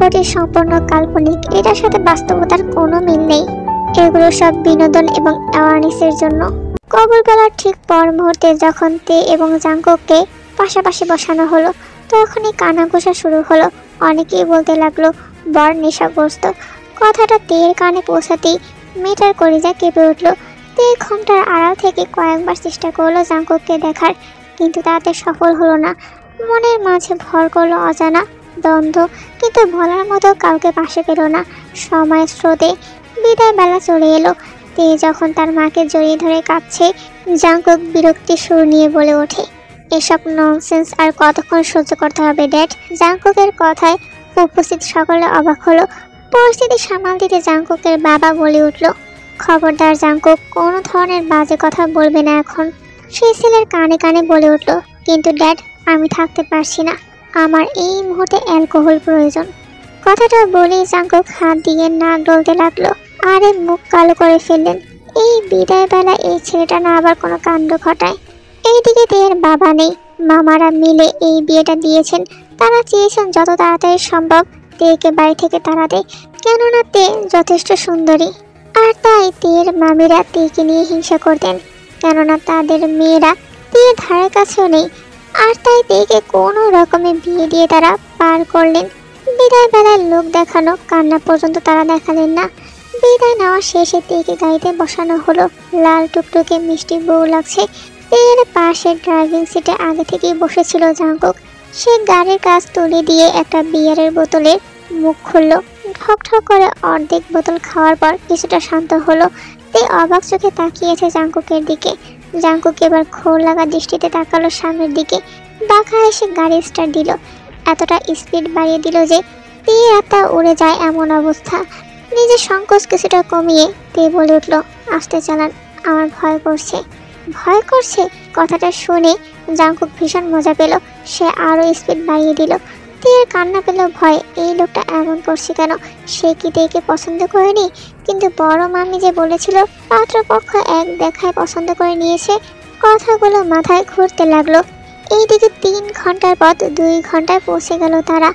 গল্পটি সম্পূর্ণ কাল্পনিক, এটার সাথে বাস্তবতার কোনো মিল নেই। এগুলো সব বিনোদন এবং অ্যাওয়ারনেসের জন্য। কবর গলার ঠিক পর মুহূর্তে যখন তে এবং জাঙ্কুককে পাশাপাশি বসানো হলো, তখনই কানাঘুষা শুরু হলো। অনেকেই বলতে লাগলো বর নেশাগ্রস্ত। কথাটা তের কানে পৌঁছাতেই মেয়েটার কলিজা কেঁপে উঠল। তে ঘুমটার আড়াল থেকে কয়েকবার চেষ্টা করলো জাঙ্কুককে দেখার, কিন্তু তাতে সফল হলো না। মনের মাঝে ভর করলো অজানা দ্বন্দ্ব, কিন্তু বলার মতো কাউকে পাশে পেল না। সময়ের স্রোতে বিদায় বেলা চলে এলো। তে যখন তার মাকে জড়িয়ে ধরে কাঁদছে, জাঙ্কুক বিরক্তি সুর নিয়ে বলে ওঠে, এসব ননসেন্স আর কতক্ষণ সহ্য করতে হবে ড্যাড? জাঙ্কুকের কথায় উপস্থিত সকলে অবাক হলো। পরিস্থিতি সামাল দিতে জাঙ্কুকের বাবা বলে উঠল, খবরদার জাঙ্কুক, কোনো ধরনের বাজে কথা বলবে না এখন। সেই ছেলের কানে কানে বলে উঠল, কিন্তু ড্যাড, আমি থাকতে পারছি না, আমার এই মুহূর্তে অ্যালকোহল প্রয়োজন। কথাটা বলেই জাঙ্কুক হাত দিয়ে নাক ডলতে লাগলো। আরে মুখ কালো করে ফেললেন। এই বিদায় বেলা এই ছেলেটা না আবার কোনো কাণ্ড ঘটায়। এইদিকে তের বাবা নেই, মামারা মিলে এই বিয়েটা দিয়েছেন। তারা চেয়েছেন যত তাড়াতাড়ি সম্ভব তেকে বাড়ি থেকে তাড়াতে, কেননা তে যথেষ্ট সুন্দরী। আর তাই তের মামিরা তেকে নিয়ে হিংসা করতেন, কেননা তাদের মেয়েরা তের ধারে কাছেও নেই। আর তাই তেকে কোনো রকমে বিয়ে দিয়ে তারা পার করলেন। বিদায় বেলায় লোক দেখানো কান্না পর্যন্ত তারা দেখালেন না। বিদায় নেওয়া শেষে তেকে গাড়িতে বসানো হলো। লাল টুকটুকে মিষ্টি বউ লাগছে। তের পাশে ড্রাইভিং সিটে আগে থেকেই বসেছিল জাঙ্কুক। সে গাড়ির কাজ তুলে দিয়ে একটা বিয়ারের বোতলের মুখ খুলল। ঠক ঠক করে অর্ধেক বোতল খাওয়ার পর কিছুটা শান্ত হলো। তে অবাক চোখে তাকিয়েছে জাঙ্কুকের দিকে। জাঙ্কুক এবার ঘোর লাগা দৃষ্টিতে তাকালো সামনের দিকে। বাঁকা এসে গাড়ি স্টার্ট দিল, এতটা স্পিড বাড়িয়ে দিল যে তে আত্মা উড়ে যায় এমন অবস্থা। নিজের সংকোচ কিছুটা কমিয়ে তে বলে উঠল, আস্তে চালান, আমার ভয় করছে। ভয় করছে? কথাটা শুনে জাঙ্কুক ভীষণ মজা পেল। সে আরও স্পিড বাড়িয়ে দিল। তের কান্না পেল ভয়, এই লোকটা এমন করছে কেন? সে কি তেকে পছন্দ করেনি? কিন্তু বড় মামি যে বলেছিল পাত্রপক্ষ এক দেখায় পছন্দ করে নিয়েছে। কথাগুলো মাথায় ঘুরতে লাগলো। এইদিকে 3 ঘন্টার পথ 2 ঘন্টায় পৌঁছে গেল তারা।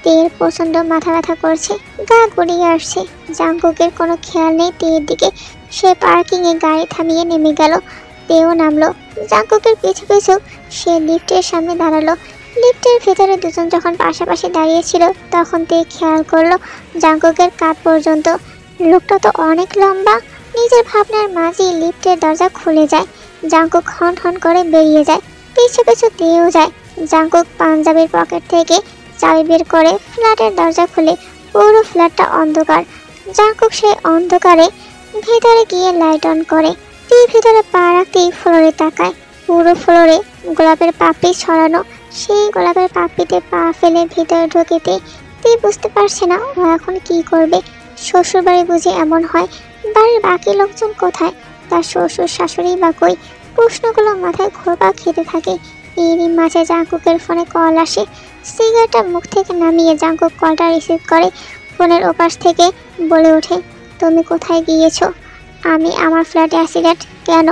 তের প্রচণ্ড মাথা ব্যথা করছে, গা গড়িয়ে আসছে। জাঙ্কুকের কোনো খেয়াল নেই তের দিকে। সে পার্কিংয়ে গাড়ি থামিয়ে নেমে গেল। তেও নামলো। জাঙ্কুকের পিছু পিছু সে লিফটের সামনে দাঁড়ালো। লিফটের ভেতরে দুজন যখন পাশাপাশি দাঁড়িয়েছিল, তখন তে খেয়াল করলো জাঙ্কুকের কাঁধ পর্যন্ত। লোকটা তো অনেক লম্বা। নিজের ভাবনার মাঝেই লিফটের দরজা খুলে যায়। জাঙ্কুক হন হন করে বেরিয়ে যায়। পিছু পিছু তেও যায়। জাঙ্কুক পাঞ্জাবির পকেট থেকে চাবি বের করে ফ্ল্যাটের দরজা খুলে। পুরো ফ্ল্যাটটা অন্ধকার। জাঙ্কুক সেই অন্ধকারে ভেতরে গিয়ে লাইট অন করে। তে ভেতরে পা রাখতেই ফ্লোরে তাকায়। পুরো ফ্লোরে গোলাপের পাপড়ি ছড়ানো। সেই গোলাপের পাপড়িতে পা ফেলে ভিতরে ঢুকেতে তে বুঝতে পারছে না ও এখন কি করবে। শ্বশুর বাড়ি বুঝে এমন হয়? বাড়ির বাকি লোকজন কোথায়? তার শ্বশুর শাশুড়ি বা কই? প্রশ্নগুলো মাথায় ঘোরপাক খেতে থাকে। এরই মাঝে জাঙ্কুকের ফোনে কল আসে। সিগারেটটা মুখ থেকে নামিয়ে জাঙ্কুক কলটা রিসিভ করে। ফোনের ওপাশ থেকে বলে ওঠে, তুমি কোথায় গিয়েছো? আমি আমার ফ্ল্যাটে আছি ড্যাড। কেন?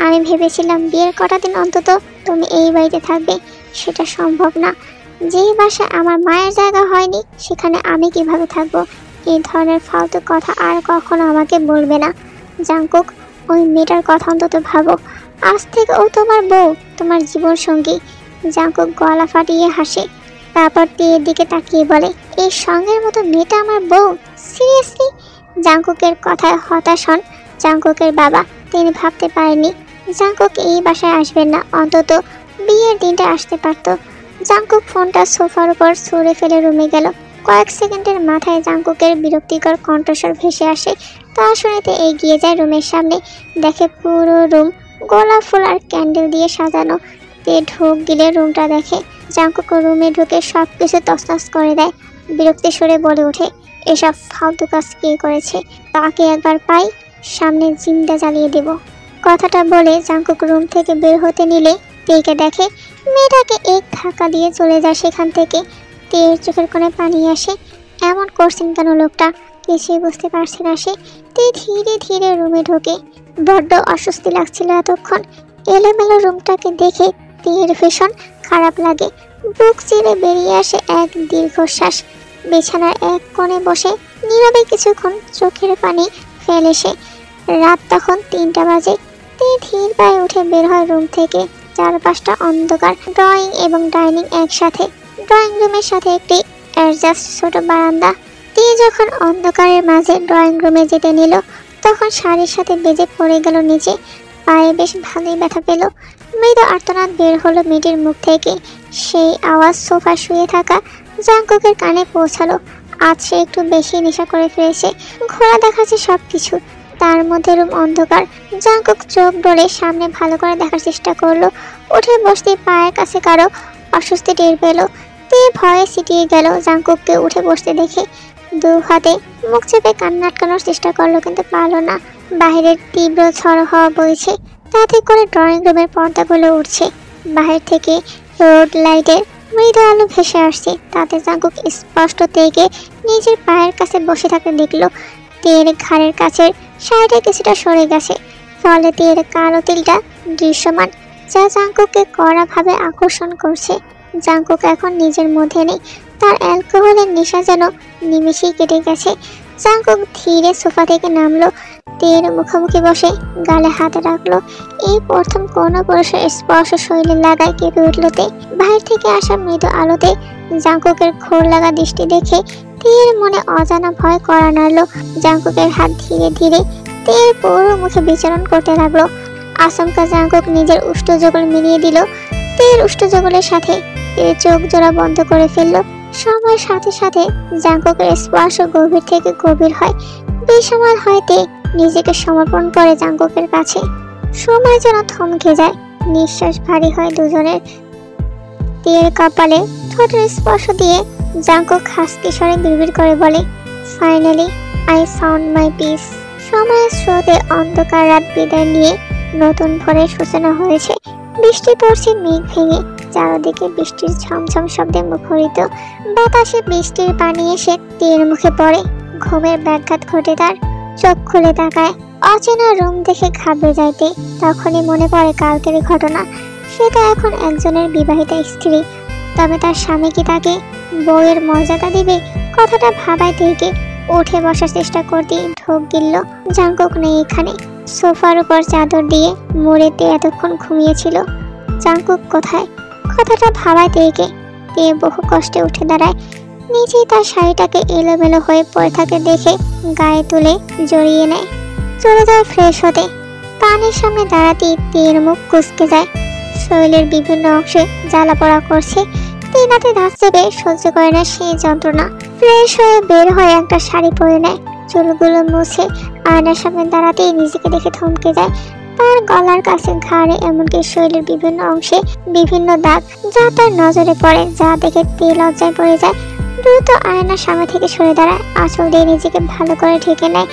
আমি ভেবেছিলাম বিয়ের কটা দিন অন্তত তুমি এই বাড়িতে থাকবে। সেটা সম্ভব না। যেই বাসায় আমার মায়ের জায়গা হয়নি সেখানে আমি কিভাবে থাকবো? এই ধরনের ফালতু কথা আর কখনো আমাকে বলবে না। জাঙ্কুক, ওই মেয়েটার কথা অন্তত ভাবো। আজ থেকে ও তোমার বউ, তোমার জীবন সঙ্গী। জাঙ্কুক গলা ফাটিয়ে হাসে। তারপর তের দিকে তাকিয়ে বলে, এই সঙ্গের মতো মেয়েটা আমার বউ? সিরিয়াসলি? জাঙ্কুকের কথায় হতাশ হন জাঙ্কুকের বাবা। তিনি ভাবতে পারেননি জাঙ্কুক এই বাসায় আসবেন না, অন্তত বিয়ের দিনটা আসতে পারত। জাঙ্কুক ফোনটা সোফার উপর ছুঁড়ে ফেলে রুমে গেল। কয়েক সেকেন্ডের মাথায় জাঙ্কুকের বিরক্তিকর কণ্ঠস্বর ভেসে আসে। তা শুনেতে এগিয়ে যায় রুমের সামনে। দেখে পুরো রুম গোলাপ ফুল আর ক্যান্ডেল দিয়ে সাজানো। তে ঢোক গিলে রুমটা দেখে। জাঙ্কুক রুমে ঢুকে সব কিছু তছনছ করে দেয়। বিরক্তি সুরে বলে ওঠে, এসব ফালতু কাজ কে করেছে? তাকে একবার পাই, সামনে জিন্দা জ্বালিয়ে দেব। কথাটা বলে জাঙ্কুক রুম থেকে বের হতে নিলে তেকে দেখে। মেয়েটাকে এক ধাক্কা দিয়ে চলে যায় সেখান থেকে। তের চোখের কোণে পানি আসে। এমন করছেন কেন লোকটা? কিছুই বুঝতে পারছে না সে। তে ধীরে ধীরে রুমে ঢোকে। বড্ড অস্বস্তি লাগছিল এতক্ষণ। এলোমেলো রুমটাকে দেখে তের ভীষণ খারাপ লাগে। বুক চিরে বেরিয়ে আসে এক দীর্ঘশ্বাস। বিছানার এক কোণে বসে নীরবে কিছুক্ষণ চোখের পানি ফেলে সে। রাত তখন 3টা বাজে। তে ধীর পায়ে উঠে বের হয় রুম থেকে। চারপাশটা অন্ধকার, ড্রয়িং এবং ডাইনিং একসাথে। ড্রয়িং রুমের সাথে একটি অ্যাডজাস্ট ছোট বারান্দা। তে যখন অন্ধকারের মাঝে ড্রয়িং রুমে যেতে নিল তখন শাড়ির সাথে বেজে পড়ে গেল নিচে। পায়ে বেশ ভালোই ব্যথা পেল। মৃদু আর্তনাদ বের হলো মেয়েটির মুখ থেকে। সেই আওয়াজ সোফা শুয়ে থাকা জাংকুকের কানে পৌঁছালো। আজ সে একটু বেশি নেশা করে ফেলেছে। ঘোরা দেখাচ্ছে সবকিছু, তার মধ্যে রুম অন্ধকার। জাংকুক চোখ ডলে সামনে ভালো করে দেখার চেষ্টা করলো। উঠে বসতে পায়ের কাছে কারো অস্বস্তি টের পেল। তে ভয়ে সিটিয়ে গেল জাংকুককে উঠে বসতে দেখে। দু হাতে মুখ চেপে কান্না আটকানোর চেষ্টা করলো, কিন্তু পারল না। বাহিরের তীব্র ঝড় হাওয়া বইছে, তাতে করে ড্রয়িং রুমের পর্দাগুলো উঠছে। বাহির থেকে রোড লাইটের মৃদু আলো ভেসে আসছে, তাতে জাংকুক স্পষ্ট তেকে নিজের পায়ের কাছে বসে থাকতে দেখলো। তের ঘাড়ের কাছের শাড়িটা কিছুটা সরে গেছে, ফলে তের কালো তিলটা দৃশ্যমান, যা জাংকুককে কড়াভাবে আকর্ষণ করছে। জাংকুক এখন নিজের মধ্যে নেই, তার অ্যালকোহলের নেশা যেন নিমেষেই কেটে গেছে। জাংকুক ধীরে সোফা থেকে নামলো, তের মুখোমুখি বসে গালে হাত রাখলো। এই প্রথম কোনো পুরুষের স্পর্শ শরীরে লাগায় কেঁপে উঠল তে। বাহির থেকে আসা মৃদু আলোতে জাংকুকের ঘোর লাগা দৃষ্টি দেখে তের মনে অজানা ভয় করা নাড়লো। জাংকুকের হাত ধীরে ধীরে তের পুরো মুখে বিচরণ করতে লাগলো। আচমকা জাংকুক নিজের উষ্ঠযোগল মিলিয়ে দিল তের উষ্ঠযোগলের সাথে। তের চোখ জোড়া বন্ধ করে ফেললো। সময়ের সাথে সাথে জাংকুকের স্পর্শ গভীর থেকে গভীর হয়। বেসামাল হয়তে নিজেকে সমর্পণ করে জাংকুকের কাছে। সময় যেন থমকে যায়, নিঃশ্বাস ভারী হয় দুজনের। তের কপালে ঠোঁটের স্পর্শ দিয়ে জাংকুক হাসকি স্বরে বিড়বিড় করে বলে, finally I found my piece. সময়ের স্রোতে অন্ধকার রাত বিদায় নিয়ে নতুন ভোরের সূচনা হয়েছে। বৃষ্টি পড়ছে মেঘ ভেঙে, চারদিকে বৃষ্টির ঝমঝম শব্দে মুখরিত। বাতাসে বৃষ্টির পানি এসে তের মুখে পড়ে। ঘুমের ব্যাঘাত ঘটে তার। চোখ খুলে তাকায়, অচেনা রুম দেখে ঘাবড়ে যাইতে। তখনই মনে পড়ে কালকের ঘটনা। সে তো এখন একজনের বিবাহিতা স্ত্রী, তবে তার স্বামী কি তাকে বউয়ের মর্যাদা দিবে? কথাটা ভাবায় থেকে উঠে বসার চেষ্টা করতে ঢোক গিলল। জাংকুক নেই এখানে। সোফার উপর চাদর দিয়ে মুড়েতে এতক্ষণ ঘুমিয়েছিল। জাংকুক কোথায়? কথাটা ভাবায় থেকে তে বহু কষ্টে উঠে দাঁড়ায়। নিজেই তার শাড়িটাকে এলোমেলো হয়ে পড়ে থাকে দেখে গায়ে তুলে জড়িয়ে নেয়। চলে যায় ফ্রেশ হতে। পানির সামনে দাঁড়াতেই তের মুখ কুঁচকে যায়। শরীরের বিভিন্ন অংশে জ্বালা পোড়া করছে। তিন হাতে দাঁত চেপে সহ্য করে না সেই যন্ত্রণা। ফ্রেশ হয়ে বের হয়ে একটা শাড়ি পরে নেয়। চুলগুলো মুছে আয়নার সামনে দাঁড়াতেই নিজেকে দেখে থমকে যায়। তার গলার কাছে, ঘাড়ে, এমনকি শরীরের বিভিন্ন অংশে বিভিন্ন দাগ, যা তার নজরে পড়ে, যা দেখে তে লজ্জায় পড়ে যায়। দ্রুত আয়নার সামনে থেকে সরে দাঁড়ায়, আঁচল দিয়ে নিজেকে ভালো করে ঢেকে নেয়।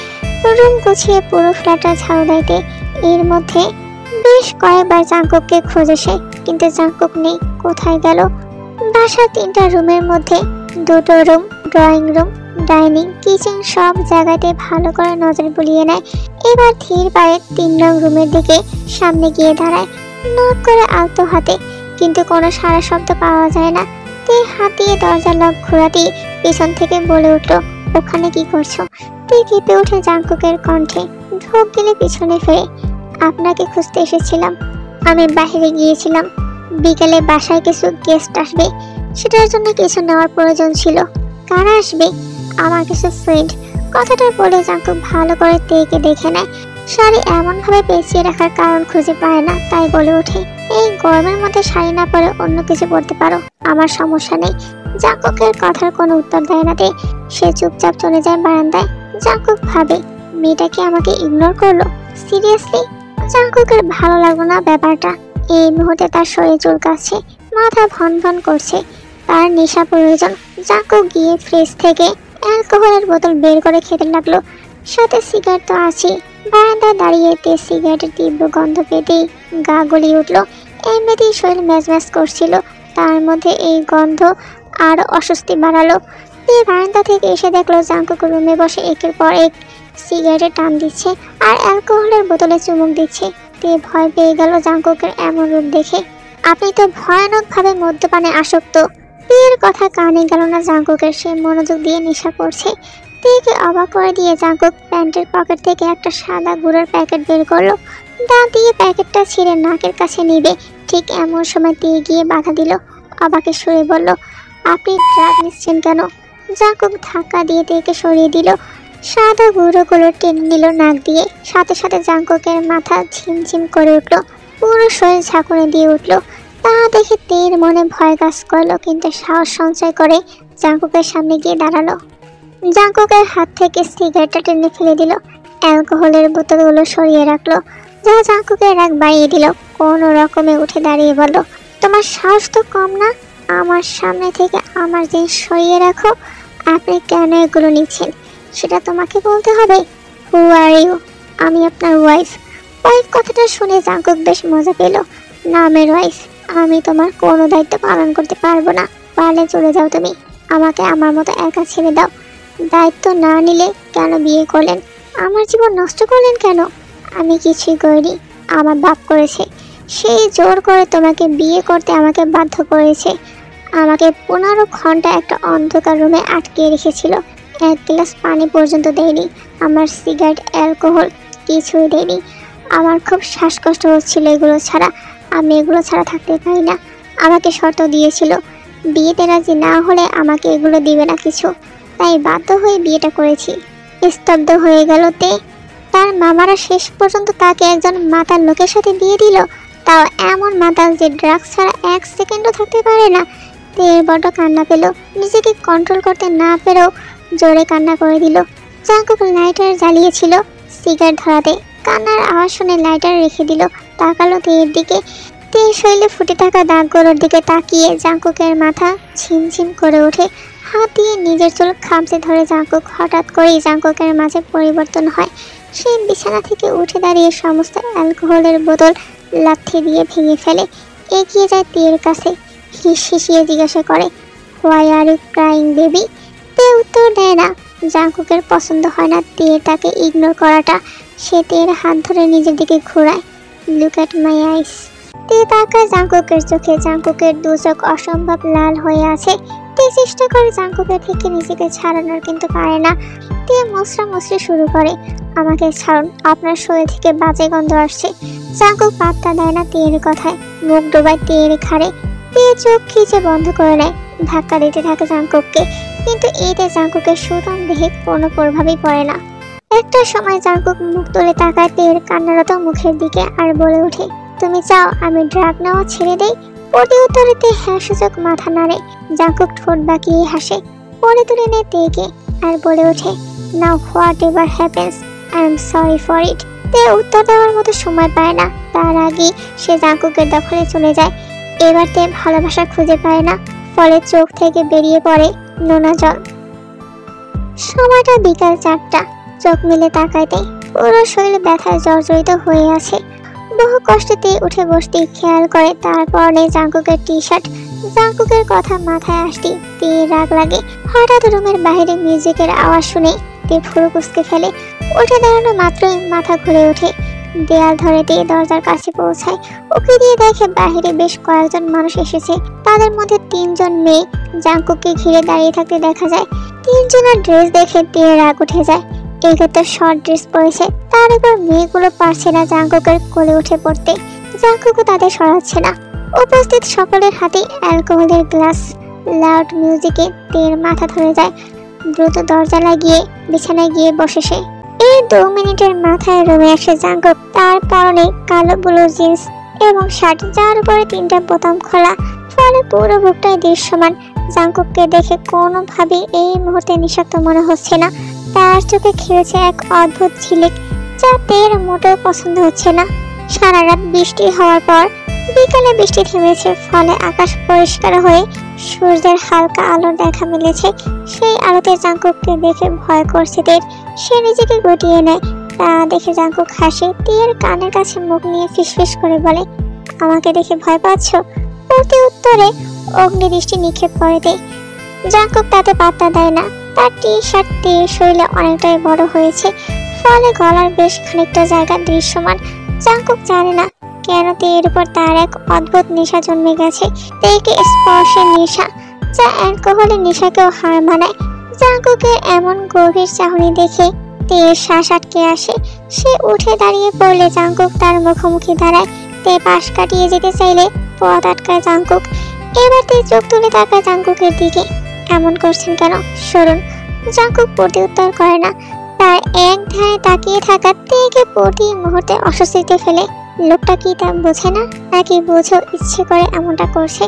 রুম গুছিয়ে পুরো ফ্ল্যাটটা ঝাড়ু দেয়তে। এর মধ্যে বেশ কয়েকবার জাংকুককে খুঁজে সে, কিন্তু জাংকুক নেই। কোথায় গেল? বাসার 3টা রুমের মধ্যে 2টো room, drawing room, dining, kitchen সব জায়গাতে ভালো করে নজর বুলিয়ে নেয়। এবার ধীর পায়ে 3 নং রুমের দিকে সামনে গিয়ে দাঁড়ায়, নক করে আলতো হাতে, কিন্তু কোনো সারা শব্দ পাওয়া যায় না। তে হাত দিয়ে দরজার লক ঘোরাতেই পিছন থেকে বলে উঠল, ওখানে কি করছো? তে কেঁপে উঠে জাংকুকের কণ্ঠে। ঢোক গেলে পিছনে ফিরে, আপনাকে খুঁজতে এসেছিলাম। আমি বাইরে গিয়েছিলাম, বিকেলে বাসায় কিছু গেস্ট আসবে, সেটার জন্য কিছু নেওয়ার প্রয়োজন ছিল। কারা আসবে? আমার কিছু ফ্রেন্ড। কথাটা বলে জাংকুক ভালো করে তেকে দেখে নেয়। শাড়ি এমনভাবে পেঁচিয়ে রাখার কারণ খুঁজে পায় না, তাই বলে ওঠে, এই গরমের মধ্যে শাড়ি না পরে অন্য কিছু পরতে পারো, আমার সমস্যা নেই। জাংকুকের কথার কোনো উত্তর দেয় না তে। সে চুপচাপ চলে যায় বারান্দায়। জাংকুক ভাবে, মেয়েটা কি আমাকে ইগনোর করলো? সিরিয়াসলি? জাংকুকের ভালো লাগলো না ব্যাপারটা। এই মুহূর্তে তার শরীর চুলকাচ্ছে, মাথা ভন ভন করছে। তার নেশা প্রয়োজন। জাংকুক গিয়ে ফ্রিজ থেকে অ্যালকোহলের বোতল বের করে খেতে লাগলো। সাথে সিগারেট তো আছে। বারান্দায় দাঁড়িয়ে তে সিগারেটের তীব্র গন্ধ পেতেই গা গলিয়ে উঠলো। এমনিতেই শরীর ম্যাজম্যাজ করছিল, তার মধ্যে এই গন্ধ আরো অস্বস্তি বাড়ালো। তে বারান্দা থেকে এসে দেখলো জাংকুক রুমে বসে একের পর এক সিগারেটে টান দিচ্ছে আর অ্যালকোহলের বোতলে চুমুক দিচ্ছে। তে ভয় পেয়ে গেল জাংকুকের এমন রূপ দেখে। আপনি তো ভয়ানকভাবে মদ্যপানে আসক্ত। তের কথা কানে গেল না জাঙ্কুকের। সে মনোযোগ দিয়ে নেশা করছে। তেকে অবাক করে দিয়ে জাঙ্কুক প্যান্টের পকেট থেকে একটা সাদা গুঁড়োর প্যাকেট বের করলো। দাঁত দিয়ে প্যাকেটটা ছিঁড়ে নাকের কাছে নিবে, ঠিক এমন সময় তে গিয়ে বাধা দিল। অবাকের সুরে বলল, আপনি ড্রাগ নিচ্ছেন কেন? জাঙ্কুক ধাক্কা দিয়ে তেকে সরিয়ে দিল। সাদা গুঁড়োগুলো টেনে নিল নাক দিয়ে। সাথে সাথে জাঙ্কুকের মাথা ঝিমঝিম করে উঠল, পুরো শরীর ঝাঁকুনি দিয়ে উঠল। তা দেখে তের মনে ভয় কাজ করলো, কিন্তু সাহস সঞ্চয় করে জাঙ্কুকের সামনে গিয়ে দাঁড়ালো। জাঙ্কুকের হাত থেকে সিগারেটটা টেনে ফেলে দিল। অ্যালকোহলের বোতলগুলো সরিয়ে রাখলো, যা জাঙ্কুকের রাগ বাড়িয়ে দিল। কোনো রকমে উঠে দাঁড়িয়ে বলল, তোমার সাহস তো কম না? আমার সামনে থেকে আমার জিনিস সরিয়ে রাখো। আপনি কেন এগুলো নিচ্ছেন সেটা তোমাকে বলতে হবে। হু আর ইউ? আমি আপনার ওয়াইফ। ওয়াইফ কথাটা শুনে জাঙ্কুক বেশ মজা পেল। নামের ওয়াইফ? আমি তোমার কোনো দায়িত্ব পালন করতে পারবো না। পারলে চলে যাও তুমি, আমাকে আমার মতো একা ছেড়ে দাও। দায়িত্ব না নিলে কেন বিয়ে করলেন? আমার জীবন নষ্ট করলেন কেন? আমি কিছুই করিনি, আমার বাপ করেছে। সেই জোর করে তোমাকে বিয়ে করতে আমাকে বাধ্য করেছে। আমাকে 15 ঘন্টা একটা অন্ধকার রুমে আটকে রেখেছিল। এক গ্লাস পানি পর্যন্ত দেয়নি। আমার সিগারেট, অ্যালকোহল কিছুই দেয়নি। আমার খুব শ্বাসকষ্ট হচ্ছিল এগুলো ছাড়া। আমি এগুলো ছাড়া থাকতে পারি না। আমাকে শর্ত দিয়েছিল, বিয়েতে রাজি না হলে আমাকে এগুলো দিবে না কিছু। তাই বাধ্য হয়ে বিয়েটা করেছি। স্তব্ধ হয়ে গেল তে। তার মামারা শেষ পর্যন্ত তাকে একজন মাতাল লোকের সাথে দিয়ে দিল, তাও এমন মাতাল যে ড্রাগস ছাড়া 1 সেকেন্ডও থাকতে পারে না। তের বড্ড কান্না পেল। নিজেকে কন্ট্রোল করতে না পেরেও জোরে কান্না করে দিল। জাঙ্কুক লাইটার জ্বালিয়েছিল সিগারেট ধরাতে। কান্নার আওয়াজ শুনে লাইটার রেখে দিল। তাকালো তের দিকে। তে শরীরে ফুটে থাকা দাগগুলোর দিকে তাকিয়ে জাঙ্কুকের মাথা ঝিমঝিম করে ওঠে। হাত দিয়ে নিজের চুল খামচে ধরে জাঙ্কুক। হঠাৎ করেই জাঙ্কুকের মাঝে পরিবর্তন হয়। সে বিছানা থেকে উঠে দাঁড়িয়ে সমস্ত অ্যালকোহলের বোতল লাথি দিয়ে ভেঙে ফেলে। এগিয়ে যায় তের কাছে, হিসিয়ে জিজ্ঞাসা করে, why are you crying baby? তে উত্তর দেয় না। জাঙ্কুকের পছন্দ হয় না তের তাকে ইগনোর করাটা। সে তের হাত ধরে নিজের দিকে ঘোরায়। লুক অ্যাট মাই আইস। তে তাকায় জাঙ্কুকের চোখে। জাঙ্কুকের দু চোখ অসম্ভব লাল হয়ে আছে। তে চেষ্টা করে জাঙ্কুকের থেকে নিজেকে ছাড়ানোর, কিন্তু পারে না। তে মশরা শুরু করে, আমাকে ছাড়ুন, আপনার শরীর থেকে বাজে গন্ধ আসছে। জাঙ্কুক পাত্তা দেয় না তের কথায়, মুখ ডোবায় তের ঘাড়ে। তে চোখ খিচে বন্ধ করে নেয়। ধাক্কা দিতে থাকে জাঙ্কুককে, কিন্তু এতে জাঙ্কুকের সুরম দেহে কোনো প্রভাবই পড়ে না। একটা সময় জাঙ্কুক মুখ তুলে তাকায় তের কান্নারত মুখের দিকে আর বলে ওঠে, তুমি চাও আমি ড্রাগ নেওয়া ছেড়ে দেই? প্রতি উত্তরেতে হ্যাঁ সূচক মাথা নাড়ে। জাঙ্কুক ঠোঁট বাঁকিয়ে হাসে, পরে তুলে নেয় তেকে আর বলে ওঠে, now what ever happens I am sorry for it. তে উত্তর দেওয়ার মতো সময় পায় না। তার আগেই সে জাঙ্কুকের দখলে চলে যায়। এবার তে ভালোবাসা খুঁজে পায় না, ফলে চোখ থেকে বেরিয়ে পড়ে নোনা জল। সময়টা বিকাল 4টা। চোখ মেলে তাকাইতে পুরো শরীর ব্যথায় জর্জরিত হয়ে আছে। বহু কষ্টে উঠে বসতে খেয়াল করে তার পরনে জাঙ্কুকের টি শার্ট। জাঙ্কুকের কথা মাথায় আসতে তে রাগ লাগে। হঠাৎ রুমের বাইরে মিউজিকের আওয়াজ শুনে তে ফুরু কুঁচকে ফেলে। উঠে দাঁড়ানো মাত্রই মাথা ঘুরে ওঠে। দেয়াল ধরে দিয়ে দরজার কাছে পৌঁছায়। ওকে দিয়ে দেখে বাইরে বেশ কয়েকজন মানুষ এসেছে। তাদের মধ্যে 3 জন মেয়ে জাঙ্কুককে ঘিরে দাঁড়িয়ে থাকতে দেখা যায়। 3 জনের ড্রেস দেখে তে রাগ উঠে যায়। একে তো শর্ট ড্রেস পরেছে, তার উপর মেয়েগুলো পারছে না জাঙ্কুকের কোলে উঠে পড়তে। জাঙ্কুকও তাদের সরাচ্ছে না। উপস্থিত সকলের হাতে অ্যালকোহলের গ্লাস। লাউড মিউজিকে তের মাথা ধরে যায়। দ্রুত দরজা লাগিয়ে বিছানায় গিয়ে বসে সে। এই 2 মিনিটের মাথায় রুমে আসে জাঙ্কুক। তার পরনে কালো ব্লু জিন্স এবং শার্ট, যার উপরে 3টা বোতাম খোলা, ফলে পুরো বুকটাই দৃশ্যমান। জাঙ্কুককে দেখে কোনোভাবেই এই মুহূর্তে নিঃশব্দ মনে হচ্ছে না। তার চোখে খেলেছে এক অদ্ভুত ঝিলিক, যা তের মোটেও পছন্দ হচ্ছে না। সারা রাত বৃষ্টি হওয়ার পর বিকালে বৃষ্টি থেমেছে, ফলে আকাশ পরিষ্কার হয়ে সূর্যের হালকা আলো দেখা মিলেছে। সেই আলোতে জাঙ্কুককে দেখে ভয় করছে তের। সে নিজেকে গুটিয়ে নেয়। তা দেখে জাঙ্কুক হাসে। তের কানের কাছে মুখ নিয়ে ফিসফিস করে বলে, আমাকে দেখে ভয় পাচ্ছ? প্রতি উত্তরে অগ্নিদৃষ্টি নিক্ষেপ করে দেয়। জাঙ্কুক তাতে পাত্তা দেয় না। তার টি শার্ট তের শরীরে অনেকটাই বড় হয়েছে, ফলে গলার বেশ খানিকটা জায়গা দৃশ্যমান। জাঙ্কুক জানে না কেন তের উপর তার এক অদ্ভুত নেশা জন্মে গেছে। তেকে স্পর্শের নেশা। যা অ্যালকোহলের নেশাকেও হার মানায়। জাঙ্কুকের এমন গভীর চাহনি দেখে তের শ্বাস আটকে আসে। সে উঠে দাঁড়িয়ে পড়লে জাঙ্কুক তার মুখোমুখি দাঁড়ায়। তে পাশ কাটিয়ে যেতে চাইলে পথ আটকায় জাঙ্কুক। এবার তে চোখ তুলে তাকায় জাঙ্কুকের দিকে। এমন করছেন কেন? সরুন। জাঙ্কুক প্রতি উত্তর করে না। তার এক ধ্যানে তাকিয়ে থাকা তেকে প্রতি মুহূর্তে অস্বস্তিতে ফেলে। লোকটা কি তা বোঝে না, নাকি বুঝেও ইচ্ছে করে এমনটা করছে?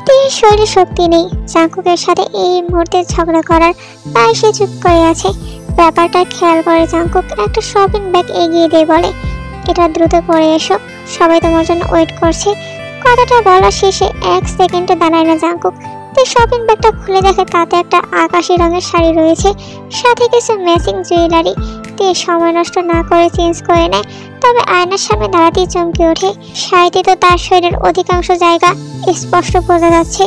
তের শরীরে শক্তি নেই জাঙ্কুকের সাথে এই মুহূর্তে ঝগড়া করার, তাই সে চুপ করে আছে। ব্যাপারটা খেয়াল করে জাঙ্কুক একটা শপিং ব্যাগ এগিয়ে দিয়ে বলে, এটা দ্রুত পরে এসো, সবাই তোমার জন্য ওয়েট করছে। কথাটা বলা শেষে এক সেকেন্ডে দাঁড়ায় না জাঙ্কুক। তে শপিং ব্যাগটা খুলে দেখে তাতে একটা আকাশি রঙের শাড়ি রয়েছে, সাথে কিছু ম্যাচিং জুয়েলারি। তে সময় নষ্ট না করে চেঞ্জ করে নেয়, তবে আয়নার সামনে দাঁড়াতেই চমকে ওঠে। শাড়িতে তো তার শরীরের অধিকাংশ জায়গা স্পষ্ট বোঝা যাচ্ছে।